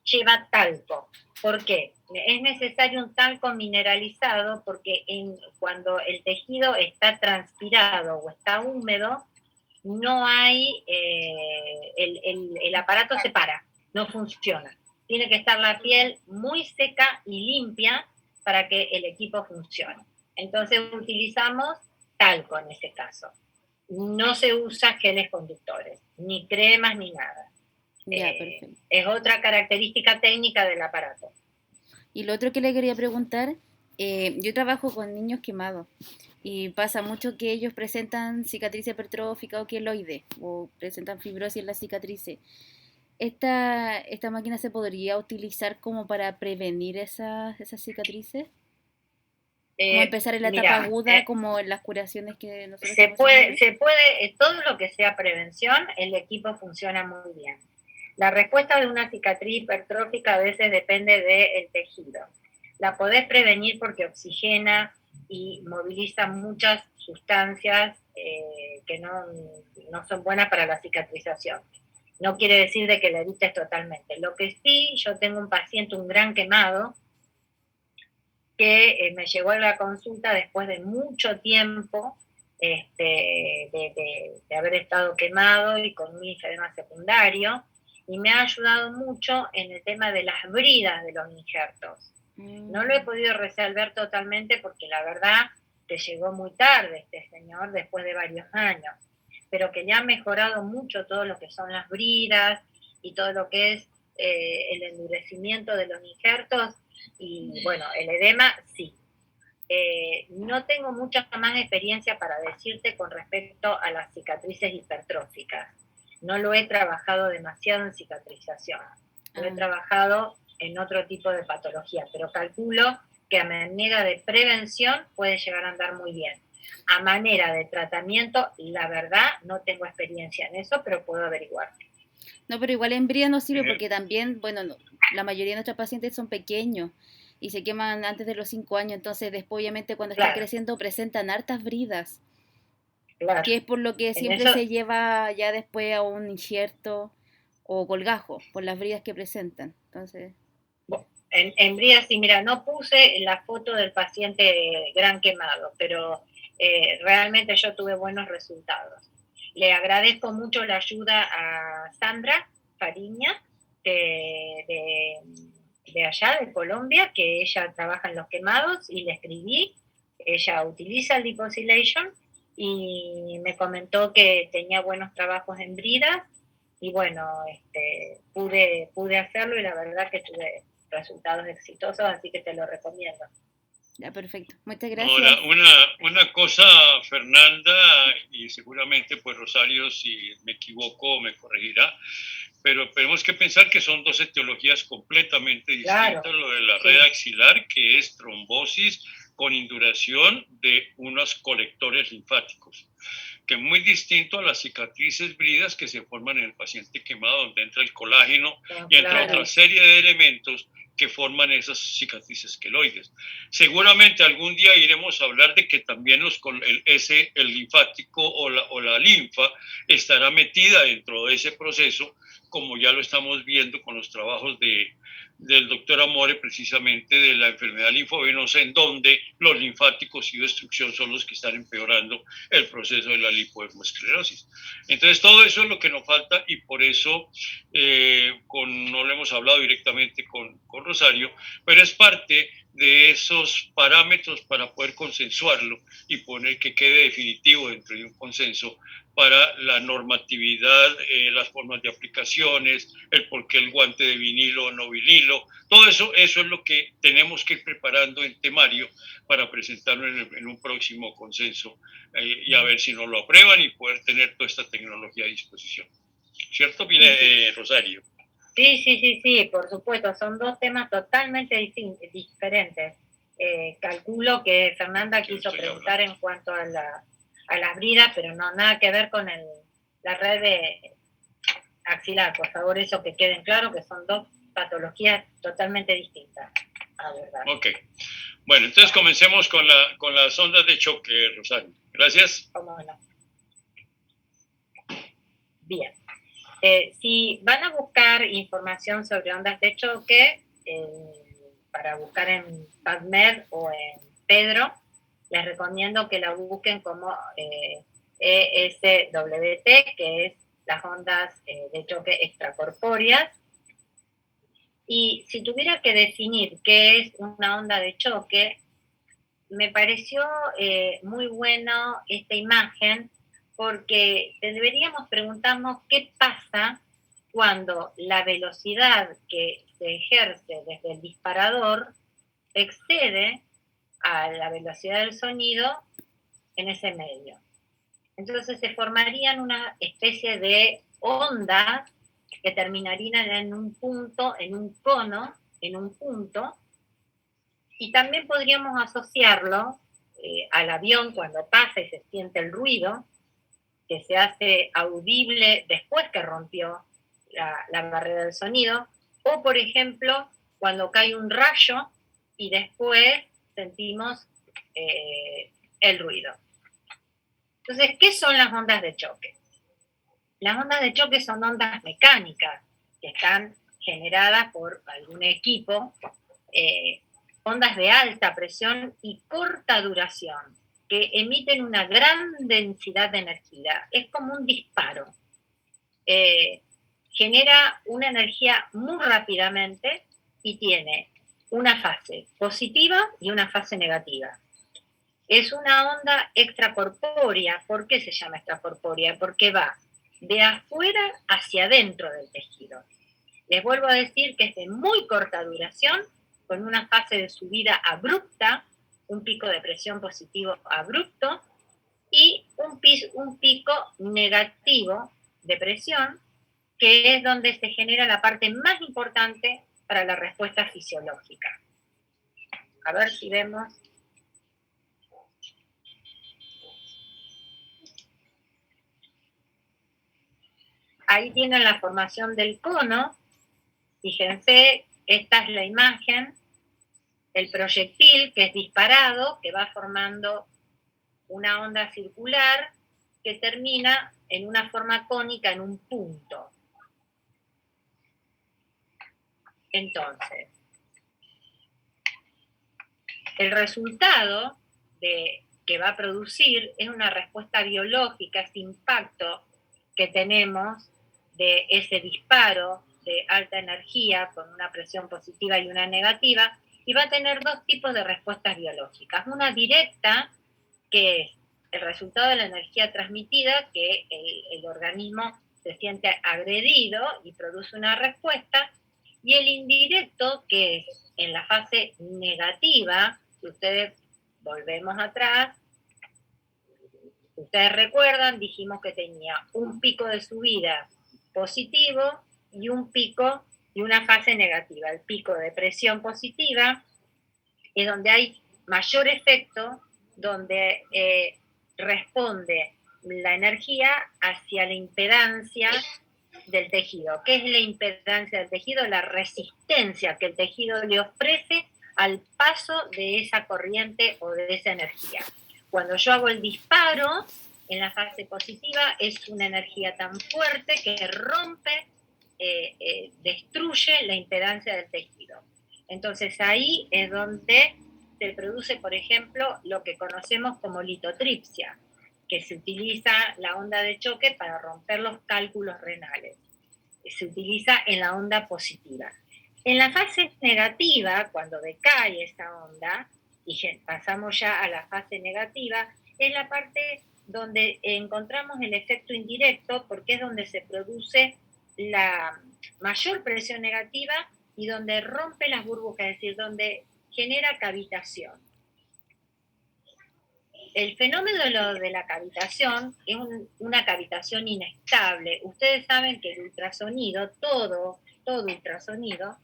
A: lleva talco. ¿Por qué? Es necesario un talco mineralizado porque cuando el tejido está transpirado o está húmedo, no hay, el aparato se para, no funciona. Tiene que estar la piel muy seca y limpia para que el equipo funcione. Entonces utilizamos talco en ese caso. No se usa geles conductores, ni cremas ni nada. Es otra característica técnica del aparato.
G: Y lo otro que le quería preguntar, yo trabajo con niños quemados. Y pasa mucho que ellos presentan cicatriz hipertrófica o queloide, o presentan fibrosis en las cicatrices. ¿Esta máquina se podría utilizar como para prevenir esas cicatrices? Como empezar en la etapa
A: Mira,
G: aguda, como en las curaciones que nosotros
A: se
G: estamos
A: puede,
G: haciendo.
A: todo lo que sea prevención, el equipo funciona muy bien. La respuesta de una cicatriz hipertrófica a veces depende del tejido. La podés prevenir porque oxigena y moviliza muchas sustancias que no son buenas para la cicatrización. No quiere decir de que la evites totalmente. Lo que sí, yo tengo un paciente, un gran quemado, que me llegó a la consulta después de mucho tiempo de haber estado quemado y con un linfedema secundario, y me ha ayudado mucho en el tema de las bridas de los injertos. No lo he podido resolver totalmente porque la verdad que llegó muy tarde este señor, después de varios años, pero que ya ha mejorado mucho todo lo que son las bridas y todo lo que es el endurecimiento de los injertos. Y bueno, el edema sí. No tengo mucha más experiencia para decirte con respecto a las cicatrices hipertróficas. No lo he trabajado demasiado en cicatrización. Lo he trabajado en otro tipo de patología, pero calculo que a manera de prevención puede llegar a andar muy bien. A manera de tratamiento, la verdad, no tengo experiencia en eso, pero puedo averiguar.
G: No, pero igual en brida no sirve porque también, bueno, la mayoría de nuestros pacientes son pequeños y se queman antes de los 5 años, entonces después obviamente cuando están creciendo presentan hartas bridas, que es por lo que siempre se lleva ya después a un injerto o colgajo, por las bridas que presentan. Entonces,
A: en bridas sí, mira, no puse la foto del paciente gran quemado, pero realmente yo tuve buenos resultados. Le agradezco mucho la ayuda a Sandra Fariña de allá, de Colombia, que ella trabaja en los quemados, y le escribí. Ella utiliza el Liposylation y me comentó que tenía buenos trabajos en bridas, y bueno, pude hacerlo y la verdad que tuve resultados exitosos, así que te lo recomiendo.
G: Ya, perfecto. Muchas gracias.
B: Ahora, una cosa, Fernanda, y seguramente pues Rosario, si me equivoco, me corregirá, pero tenemos que pensar que son dos etiologías completamente distintas. Claro, lo de la red axilar, que es trombosis con induración de unos colectores linfáticos, que es muy distinto a las cicatrices bridas que se forman en el paciente quemado, donde entra el colágeno y entra otra serie de elementos que forman esas cicatrices queloides. Seguramente algún día iremos a hablar de que también el linfático o la linfa estará metida dentro de ese proceso, como ya lo estamos viendo con los trabajos del doctor Amore, precisamente de la enfermedad linfovenosa, en donde los linfáticos y destrucción son los que están empeorando el proceso de la lipodermoesclerosis. Entonces, todo eso es lo que nos falta, y por eso no lo hemos hablado directamente con Rosario, pero es parte de esos parámetros para poder consensuarlo y poner que quede definitivo dentro de un consenso para la normatividad, las formas de aplicaciones, el por qué el guante de vinilo o no vinilo, todo eso es lo que tenemos que ir preparando en temario para presentarlo en un próximo consenso y a ver si nos lo aprueban y poder tener toda esta tecnología a disposición. ¿Cierto, Rosario?
A: Sí, por supuesto, son dos temas totalmente diferentes. Calculo que Fernanda quiso preguntar en cuanto a las bridas, pero no, nada que ver con la red de axilar. Por favor, eso que queden claro, que son dos patologías totalmente distintas. ¿Verdad?
B: Ok. Bueno, entonces comencemos con las ondas de choque, Rosario. Gracias.
A: ¿Cómo no? Bien. Si van a buscar información sobre ondas de choque, para buscar en PubMed o en Pedro, les recomiendo que la busquen como ESWT, que es las ondas de choque extracorpóreas. Y si tuviera que definir qué es una onda de choque, me pareció muy bueno esta imagen, porque deberíamos preguntarnos qué pasa cuando la velocidad que se ejerce desde el disparador excede a la velocidad del sonido en ese medio. Entonces se formarían una especie de ondas que terminarían en un punto, en un cono, en un punto, y también podríamos asociarlo al avión cuando pasa y se siente el ruido, que se hace audible después que rompió la barrera del sonido, o por ejemplo, cuando cae un rayo y después sentimos el ruido. Entonces, ¿qué son las ondas de choque? Las ondas de choque son ondas mecánicas que están generadas por algún equipo, ondas de alta presión y corta duración, que emiten una gran densidad de energía. Es como un disparo. Genera una energía muy rápidamente y tiene una fase positiva y una fase negativa. Es una onda extracorpórea. ¿Por qué se llama extracorpórea? Porque va de afuera hacia adentro del tejido. Les vuelvo a decir que es de muy corta duración, con una fase de subida abrupta, un pico de presión positivo abrupto y un pico negativo de presión, que es donde se genera la parte más importante para la respuesta fisiológica. A ver si vemos. Ahí tienen la formación del cono. Fíjense, esta es la imagen, el proyectil que es disparado, que va formando una onda circular que termina en una forma cónica en un punto. Entonces, el resultado que va a producir es una respuesta biológica, ese impacto que tenemos de ese disparo de alta energía con una presión positiva y una negativa, y va a tener dos tipos de respuestas biológicas. Una directa, que es el resultado de la energía transmitida, que el organismo se siente agredido y produce una respuesta, y el indirecto, que es en la fase negativa. Si ustedes volvemos atrás, ustedes recuerdan, dijimos que tenía un pico de subida positivo y un pico y una fase negativa. El pico de presión positiva es donde hay mayor efecto, donde responde la energía hacia la impedancia del tejido. ¿Qué es la impedancia del tejido? La resistencia que el tejido le ofrece al paso de esa corriente o de esa energía. Cuando yo hago el disparo, en la fase positiva es una energía tan fuerte que rompe, destruye la impedancia del tejido. Entonces ahí es donde se produce, por ejemplo, lo que conocemos como litotripsia, que se utiliza la onda de choque para romper los cálculos renales. Se utiliza en la onda positiva. En la fase negativa, cuando decae esa onda, y pasamos ya a la fase negativa, es la parte donde encontramos el efecto indirecto, porque es donde se produce la mayor presión negativa y donde rompe las burbujas, es decir, donde genera cavitación. El fenómeno de la cavitación es una cavitación inestable. Ustedes saben que el ultrasonido, todo ultrasonido,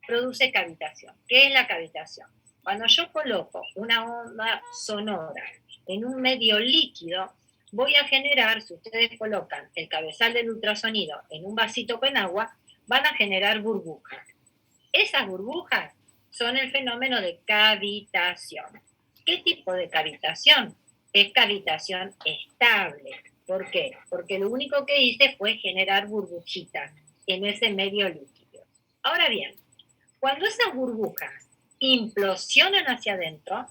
A: produce cavitación. ¿Qué es la cavitación? Cuando yo coloco una onda sonora en un medio líquido, voy a generar, si ustedes colocan el cabezal del ultrasonido en un vasito con agua, van a generar burbujas. Esas burbujas son el fenómeno de cavitación. ¿Qué tipo de cavitación? Es cavitación estable. ¿Por qué? Porque lo único que hice fue generar burbujitas en ese medio líquido. Ahora bien, cuando esas burbujas implosionan hacia adentro,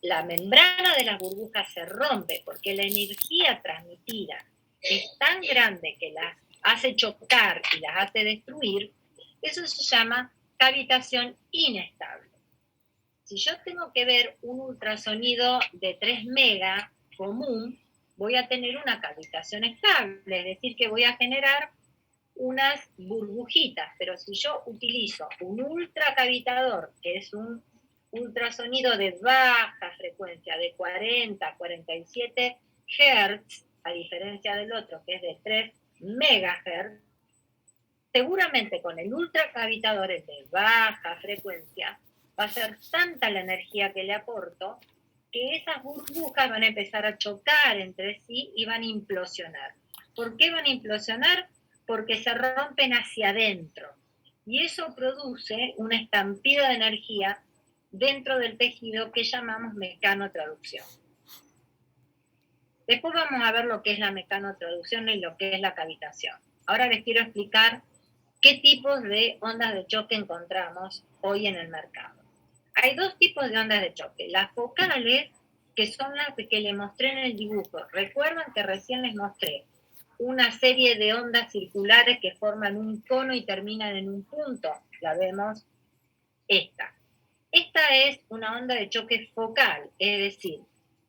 A: la membrana de las burbujas se rompe porque la energía transmitida es tan grande que las hace chocar y las hace destruir. Eso se llama cavitación inestable. Si yo tengo que ver un ultrasonido de 3 megas común, voy a tener una cavitación estable, es decir, que voy a generar unas burbujitas, pero si yo utilizo un ultracavitador, que es un ultrasonido de baja frecuencia, de 40 a 47 Hz, a diferencia del otro que es de 3 MHz, seguramente con el ultracavitador de baja frecuencia va a ser tanta la energía que le aporto que esas burbujas van a empezar a chocar entre sí y van a implosionar. ¿Por qué van a implosionar? Porque se rompen hacia adentro. Y eso produce una estampida de energía dentro del tejido que llamamos mecanotraducción. Después vamos a ver lo que es la mecanotraducción y lo que es la cavitación. Ahora les quiero explicar qué tipos de ondas de choque encontramos hoy en el mercado. Hay dos tipos de ondas de choque. Las focales, que son las que les mostré en el dibujo. Recuerdan que recién les mostré una serie de ondas circulares que forman un cono y terminan en un punto. La vemos esta. Esta es una onda de choque focal, es decir,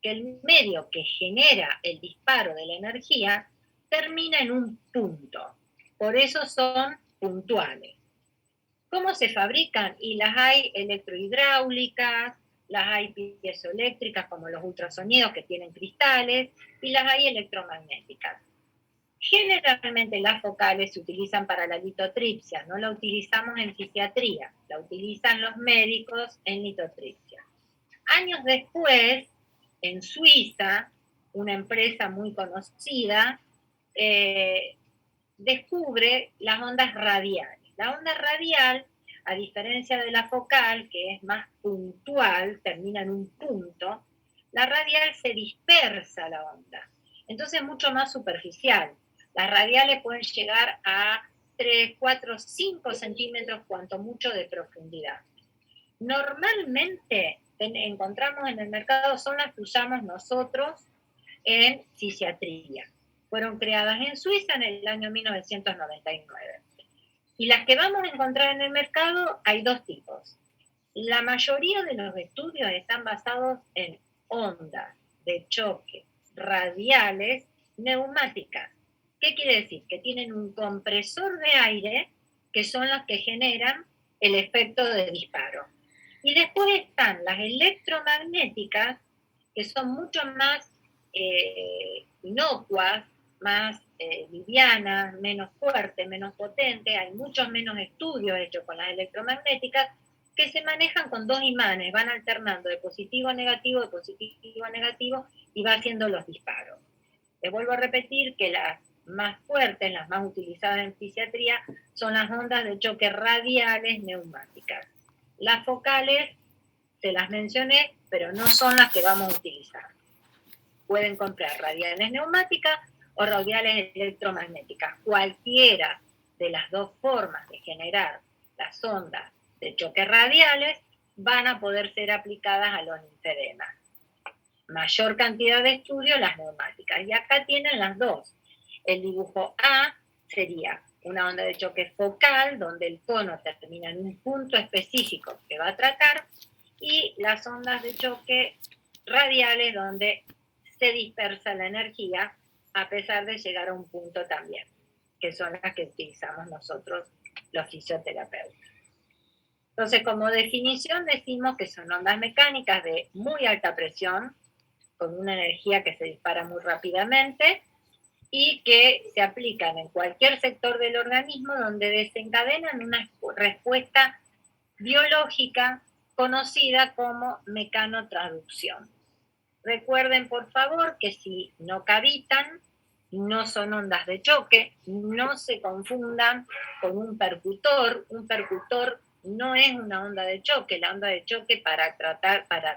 A: que el medio que genera el disparo de la energía termina en un punto. Por eso son puntuales. ¿Cómo se fabrican? Y las hay electrohidráulicas, las hay piezoeléctricas como los ultrasonidos que tienen cristales, y las hay electromagnéticas. Generalmente las focales se utilizan para la litotripsia, no la utilizamos en fisiatría, la utilizan los médicos en litotripsia. Años después, en Suiza, una empresa muy conocida descubre las ondas radiales. La onda radial, a diferencia de la focal, que es más puntual, termina en un punto, la radial se dispersa la onda. Entonces es mucho más superficial. Las radiales pueden llegar a 3, 4, 5 centímetros, cuanto mucho, de profundidad. Normalmente encontramos en el mercado, son las que usamos nosotros en fisiatría. Fueron creadas en Suiza en el año 1999. Y las que vamos a encontrar en el mercado hay dos tipos. La mayoría de los estudios están basados en ondas de choque radiales neumáticas. ¿Qué quiere decir? Que tienen un compresor de aire que son las que generan el efecto de disparo. Y después están las electromagnéticas, que son mucho más inocuas, más livianas, menos fuertes, menos potentes. Hay muchos menos estudios hechos con las electromagnéticas, que se manejan con dos imanes, van alternando de positivo a negativo, y va haciendo los disparos. Les vuelvo a repetir que las más fuertes, las más utilizadas en fisiatría, son las ondas de choque radiales neumáticas. Las focales, se las mencioné, pero no son las que vamos a utilizar. Pueden comprar radiales neumáticas o radiales electromagnéticas. Cualquiera de las dos formas de generar las ondas de choque radiales van a poder ser aplicadas a los linfedemas. Mayor cantidad de estudio, las neumáticas. Y acá tienen las dos. El dibujo A sería una onda de choque focal, donde el cono termina en un punto específico que va a tratar, y las ondas de choque radiales, donde se dispersa la energía a pesar de llegar a un punto también, que son las que utilizamos nosotros los fisioterapeutas. Entonces, como definición decimos que son ondas mecánicas de muy alta presión, con una energía que se dispara muy rápidamente, y que se aplican en cualquier sector del organismo donde desencadenan una respuesta biológica conocida como mecanotraducción. Recuerden, por favor, que si no cavitan, no son ondas de choque, no se confundan con un percutor. Un percutor no es una onda de choque. La onda de choque, para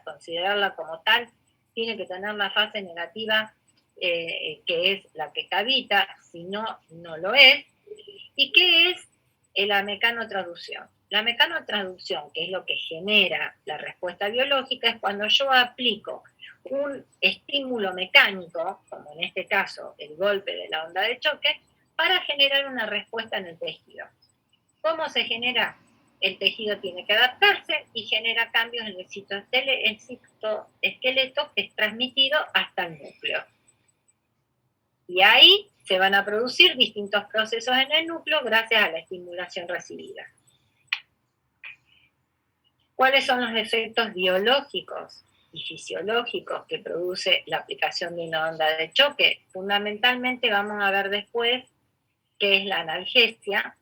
A: considerarla como tal, tiene que tener la fase negativa, que es la que cavita, si no, no lo es. ¿Y qué es la mecanotraducción? La mecanotraducción, que es lo que genera la respuesta biológica, es cuando yo aplico un estímulo mecánico, como en este caso el golpe de la onda de choque, para generar una respuesta en el tejido. ¿Cómo se genera? El tejido tiene que adaptarse y genera cambios en el citoesqueleto, que es transmitido hasta el núcleo. Y ahí se van a producir distintos procesos en el núcleo gracias a la estimulación recibida. ¿Cuáles son los efectos biológicos y fisiológicos que produce la aplicación de una onda de choque? Fundamentalmente vamos a ver después qué es la analgesia.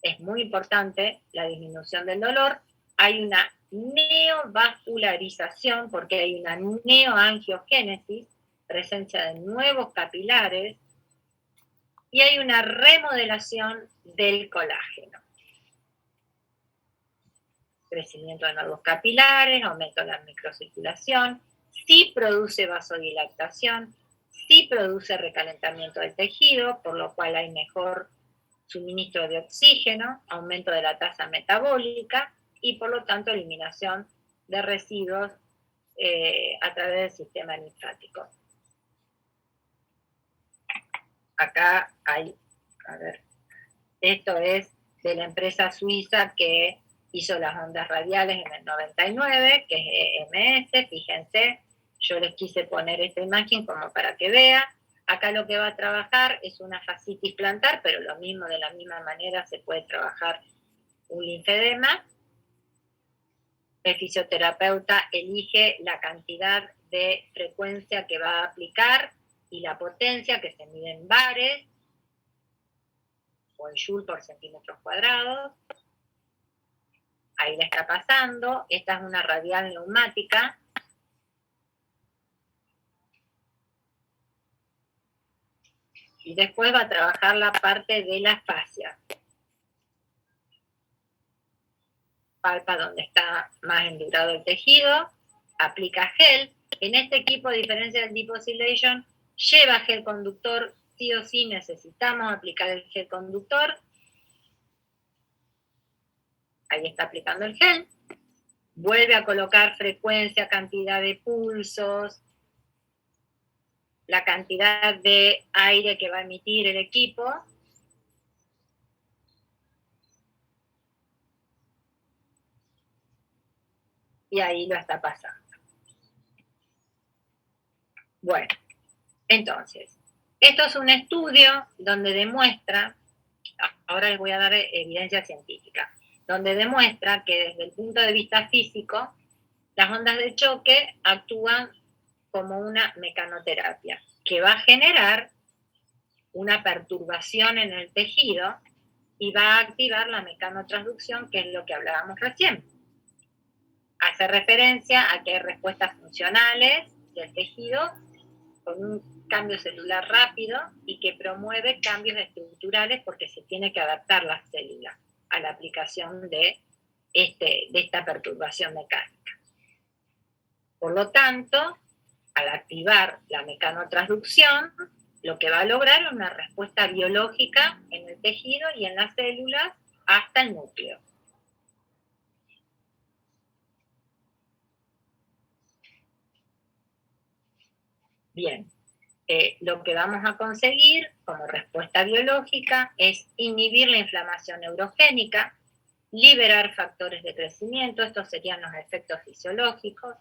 A: Es muy importante la disminución del dolor. Hay una neovascularización porque hay una neoangiogénesis, presencia de nuevos capilares, y hay una remodelación del colágeno. Crecimiento de nuevos capilares, aumento de la microcirculación, sí produce vasodilatación, sí produce recalentamiento del tejido, por lo cual hay mejor suministro de oxígeno, aumento de la tasa metabólica y por lo tanto eliminación de residuos a través del sistema linfático. Acá hay, a ver, esto es de la empresa suiza que hizo las ondas radiales en el 99, que es EMS, fíjense, yo les quise poner esta imagen como para que vean. Acá lo que va a trabajar es una fascitis plantar, pero lo mismo, de la misma manera se puede trabajar un linfedema. El fisioterapeuta elige la cantidad de frecuencia que va a aplicar y la potencia, que se mide en bares o en joule por centímetros cuadrados. Ahí la está pasando. Esta es una radial neumática. Y después va a trabajar la parte de la fascia. Palpa donde está más endurado el tejido, aplica gel. En este equipo, a diferencia del Deep Oscillation, lleva gel conductor, sí o sí necesitamos aplicar el gel conductor. Ahí está aplicando el gel. Vuelve a colocar frecuencia, cantidad de pulsos, la cantidad de aire que va a emitir el equipo. Y ahí lo está pasando. Bueno, entonces, esto es un estudio donde demuestra, ahora les voy a dar evidencia científica, donde demuestra que desde el punto de vista físico, las ondas de choque actúan como una mecanoterapia, que va a generar una perturbación en el tejido y va a activar la mecanotransducción, que es lo que hablábamos recién. Hace referencia a que hay respuestas funcionales del tejido con un cambio celular rápido y que promueve cambios estructurales porque se tiene que adaptar la célula a la aplicación de esta perturbación mecánica. Por lo tanto, al activar la mecanotransducción, lo que va a lograr es una respuesta biológica en el tejido y en las células hasta el núcleo. Bien, lo que vamos a conseguir como respuesta biológica es inhibir la inflamación neurogénica, liberar factores de crecimiento, estos serían los efectos fisiológicos,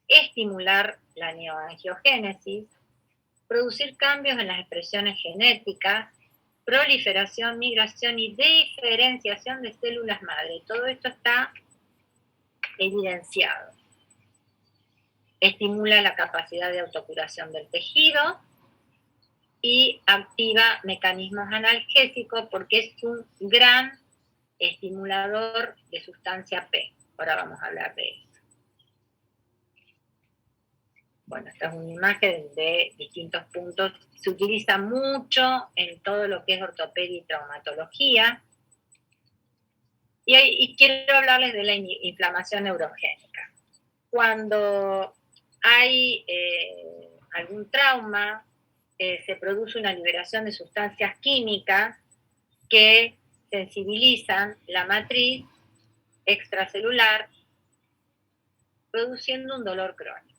A: estimular la neoangiogénesis, producir cambios en las expresiones genéticas, proliferación, migración y diferenciación de células madre. Todo esto está evidenciado. Estimula la capacidad de autocuración del tejido y activa mecanismos analgésicos porque es un gran estimulador de sustancia P. Ahora vamos a hablar de eso. Bueno, esta es una imagen de distintos puntos. Se utiliza mucho en todo lo que es ortopedia y traumatología. Y quiero hablarles de la inflamación neurogénica. Cuando hay algún trauma, se produce una liberación de sustancias químicas que sensibilizan la matriz extracelular, produciendo un dolor crónico.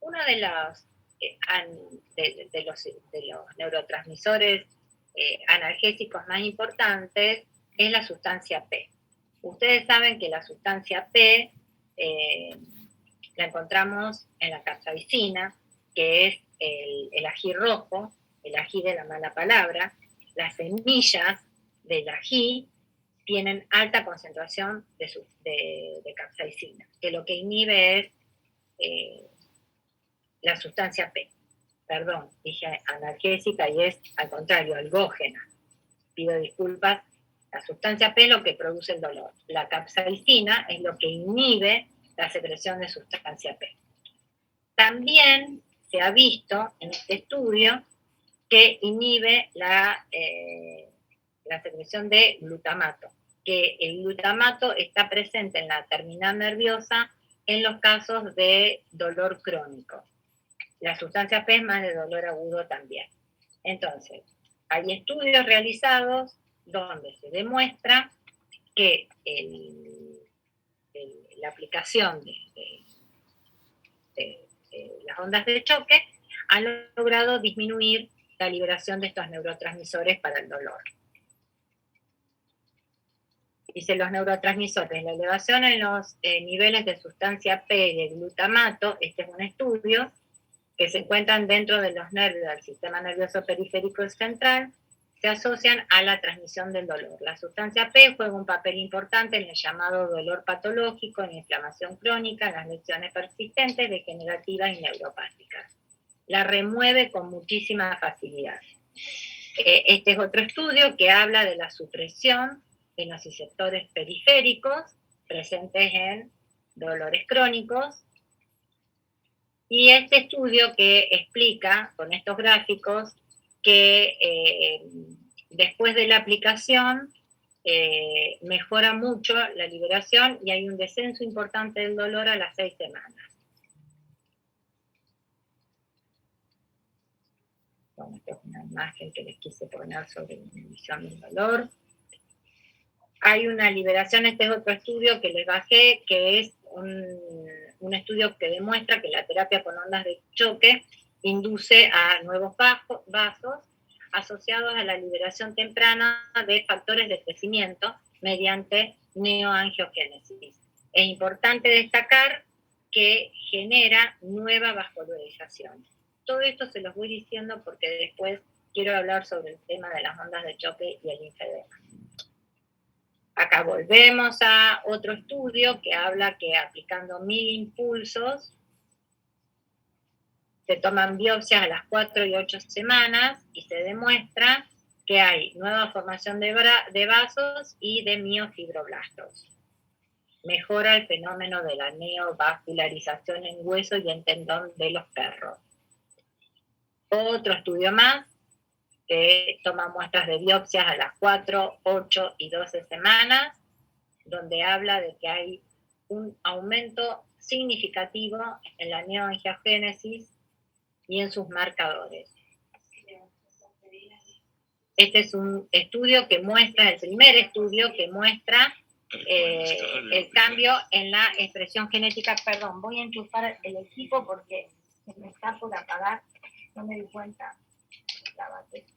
A: Uno de los neurotransmisores analgésicos más importantes es la sustancia P. Ustedes saben que la sustancia P la encontramos en la capsaicina, que es el ají rojo, el ají de la mala palabra, las semillas del ají tienen alta concentración de capsaicina, que lo que inhibe es la sustancia P. Perdón, dije analgésica y es al contrario, algógena. Pido disculpas. La sustancia P es lo que produce el dolor. La capsaicina es lo que inhibe la secreción de sustancia P. También se ha visto en este estudio que inhibe la secreción de glutamato, que el glutamato está presente en la terminal nerviosa en los casos de dolor crónico. La sustancia P es más de dolor agudo también. Entonces, hay estudios realizados donde se demuestra que la aplicación de las ondas de choque han logrado disminuir la liberación de estos neurotransmisores para el dolor. Dice los neurotransmisores, la elevación en los niveles de sustancia P y de glutamato, este es un estudio, que se encuentran dentro de los nervios del sistema nervioso periférico central, se asocian a la transmisión del dolor. La sustancia P juega un papel importante en el llamado dolor patológico, en la inflamación crónica, en las lesiones persistentes, degenerativas y neuropáticas. La remueve con muchísima facilidad. Este es otro estudio que habla de la supresión de los receptores periféricos presentes en dolores crónicos. Y este estudio que explica con estos gráficos que después de la aplicación mejora mucho la liberación y hay un descenso importante del dolor a las 6 semanas. Bueno, esta es una imagen que les quise poner sobre la inhibición del dolor. Hay una liberación, este es otro estudio que les bajé, que es un estudio que demuestra que la terapia con ondas de choque induce a nuevos vasos asociados a la liberación temprana de factores de crecimiento mediante neoangiogénesis. Es importante destacar que genera nueva vascularización. Todo esto se los voy diciendo porque después quiero hablar sobre el tema de las ondas de choque y el linfedema. Acá volvemos a otro estudio que habla que aplicando 1000 impulsos se toman biopsias a las 4 y 8 semanas y se demuestra que hay nueva formación de vasos y de miofibroblastos. Mejora el fenómeno de la neovascularización en hueso y en tendón de los perros. Otro estudio más que toma muestras de biopsias a las 4, 8 y 12 semanas, donde habla de que hay un aumento significativo en la neoangiogénesis y en sus marcadores. Este es un estudio que muestra, el primer estudio que muestra el cambio en la expresión genética. Perdón, voy a enchufar el equipo porque se me está por apagar, no me di cuenta. La batería.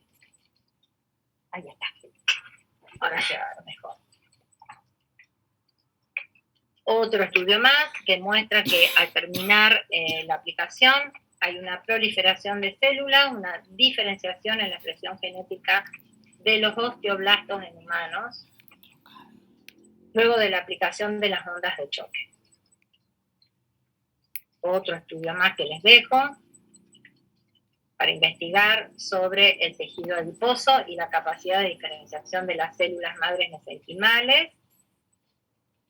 A: Ahí está. Ahora se va a ver mejor. Otro estudio más que muestra que al terminar la aplicación hay una proliferación de células, una diferenciación en la expresión genética de los osteoblastos en humanos, luego de la aplicación de las ondas de choque. Otro estudio más que les dejo para investigar sobre el tejido adiposo y la capacidad de diferenciación de las células madres mesenquimales,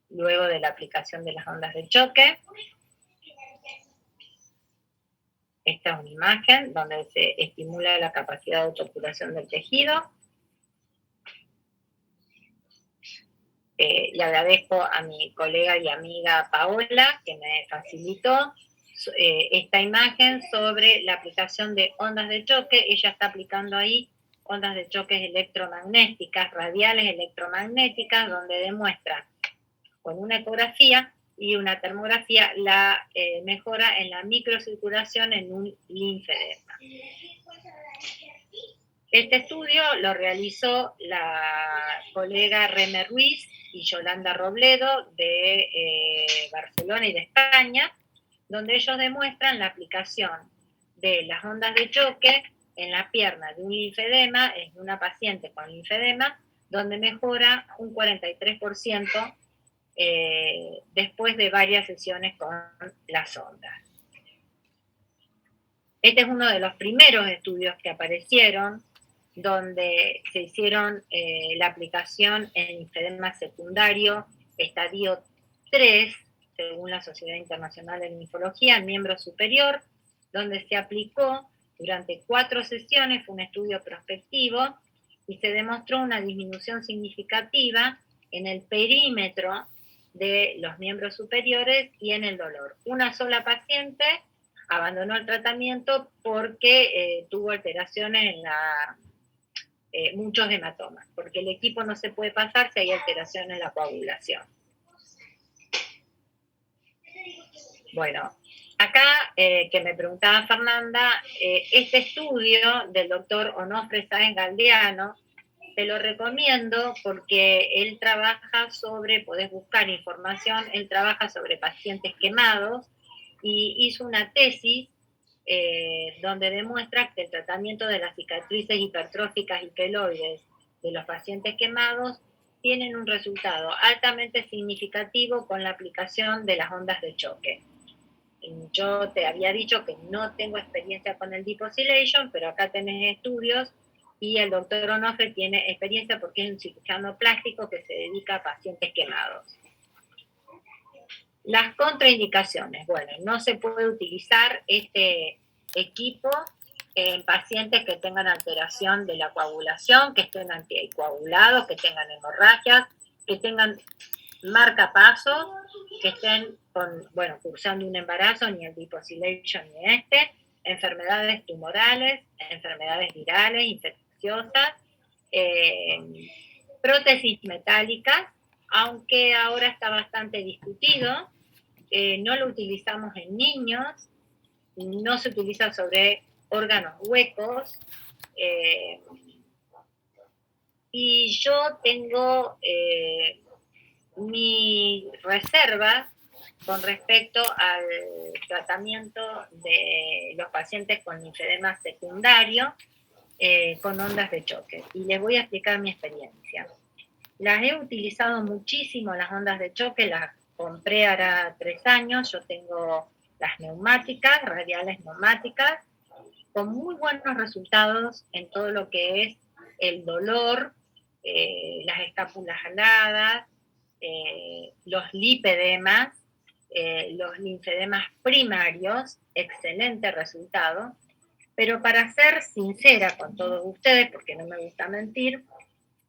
A: luego de la aplicación de las ondas de choque. Esta es una imagen donde se estimula la capacidad de autocuración del tejido. Le agradezco a mi colega y amiga Paola que me facilitó esta imagen sobre la aplicación de ondas de choque. Ella está aplicando ahí ondas de choque electromagnéticas, radiales electromagnéticas, donde demuestra con una ecografía y una termografía la mejora en la microcirculación en un linfedema. Este estudio lo realizó la colega Reme Ruiz y Yolanda Robledo de Barcelona y de España, donde ellos demuestran la aplicación de las ondas de choque en la pierna de un linfedema, en una paciente con linfedema, donde mejora un 43% después de varias sesiones con las ondas. Este es uno de los primeros estudios que aparecieron, donde se hicieron la aplicación en linfedema secundario, estadio 3, según la Sociedad Internacional de Linfología, en miembro superior, donde se aplicó durante 4 sesiones, fue un estudio prospectivo, y se demostró una disminución significativa en el perímetro de los miembros superiores y en el dolor. Una sola paciente abandonó el tratamiento porque tuvo alteraciones en muchos hematomas, porque el equipo no se puede pasar si hay alteraciones en la coagulación. Bueno, acá que me preguntaba Fernanda, este estudio del doctor Onofre Sáenz Galdeano, te lo recomiendo porque él trabaja sobre, podés buscar información, él trabaja sobre pacientes quemados y hizo una tesis donde demuestra que el tratamiento de las cicatrices hipertróficas y queloides de los pacientes quemados tienen un resultado altamente significativo con la aplicación de las ondas de choque. Yo te había dicho que no tengo experiencia con el Deep Oscillation, pero acá tenés estudios y el doctor Onofre tiene experiencia porque es un cirujano plástico que se dedica a pacientes quemados. Las contraindicaciones. Bueno, no se puede utilizar este equipo en pacientes que tengan alteración de la coagulación, que estén anticoagulados, que tengan hemorragias, que tengan marcapasos, que estén cursando un embarazo, ni el Deep Oscillation ni enfermedades tumorales, enfermedades virales, infecciosas, prótesis metálicas, aunque ahora está bastante discutido, no lo utilizamos en niños, no se utiliza sobre órganos huecos, y yo tengo mi reserva con respecto al tratamiento de los pacientes con linfedema secundario con ondas de choque. Y les voy a explicar mi experiencia. Las he utilizado muchísimo, las ondas de choque, las compré ahora 3 años, yo tengo las neumáticas, radiales neumáticas, con muy buenos resultados en todo lo que es el dolor, las escápulas aladas, los lipedemas, los linfedemas primarios, excelente resultado. Pero para ser sincera con todos ustedes, porque no me gusta mentir,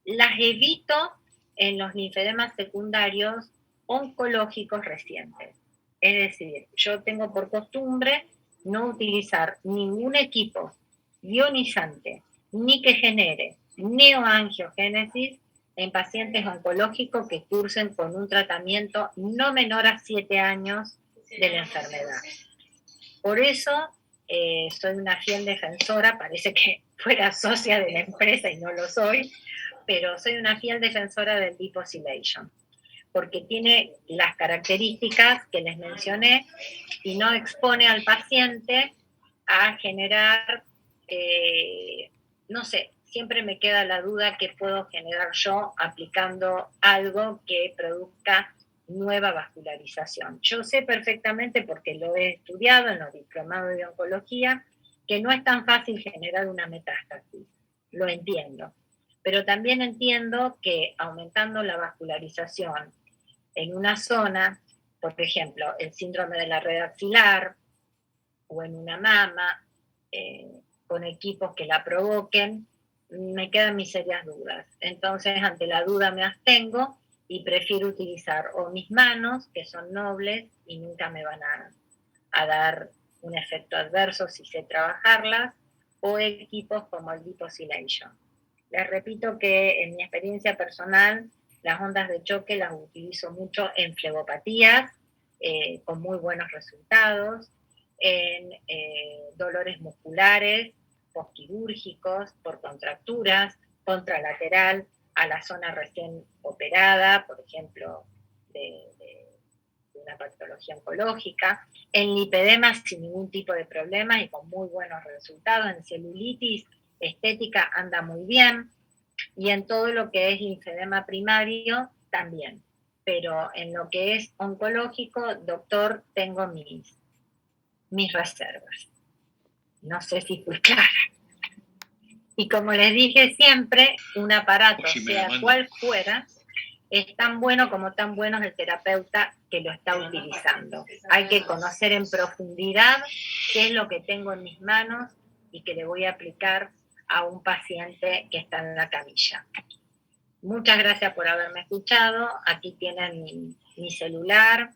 A: las evito en los linfedemas secundarios oncológicos recientes. Es decir, yo tengo por costumbre no utilizar ningún equipo ionizante ni que genere neoangiogénesis en pacientes oncológicos que cursen con un tratamiento no menor a 7 años de la enfermedad. Por eso soy una fiel defensora, parece que fuera socia de la empresa y no lo soy, pero soy una fiel defensora del Deep Oscillation, porque tiene las características que les mencioné y no expone al paciente a generar, no sé, siempre me queda la duda que puedo generar yo aplicando algo que produzca nueva vascularización. Yo sé perfectamente, porque lo he estudiado en los diplomados de oncología, que no es tan fácil generar una metástasis, lo entiendo, pero también entiendo que aumentando la vascularización en una zona, por ejemplo, el síndrome de la red axilar o en una mama, con equipos que la provoquen, me quedan mis serias dudas. Entonces, ante la duda me abstengo y prefiero utilizar o mis manos, que son nobles y nunca me van a dar un efecto adverso si sé trabajarlas, o equipos como el Deep Oscillation. Les repito que en mi experiencia personal, las ondas de choque las utilizo mucho en flegopatías, con muy buenos resultados, en dolores musculares, postquirúrgicos, por contracturas, contralateral a la zona recién operada, por ejemplo, de una patología oncológica, en lipedemas sin ningún tipo de problemas y con muy buenos resultados, en celulitis estética anda muy bien, y en todo lo que es linfedema primario también. Pero en lo que es oncológico, doctor, tengo mis reservas. No sé si fui clara. Y como les dije siempre, un aparato, sea cual fuera, es tan bueno como tan bueno es el terapeuta que lo está utilizando. Hay que conocer en profundidad qué es lo que tengo en mis manos y que le voy a aplicar a un paciente que está en la camilla. Muchas gracias por haberme escuchado. Aquí tienen mi celular.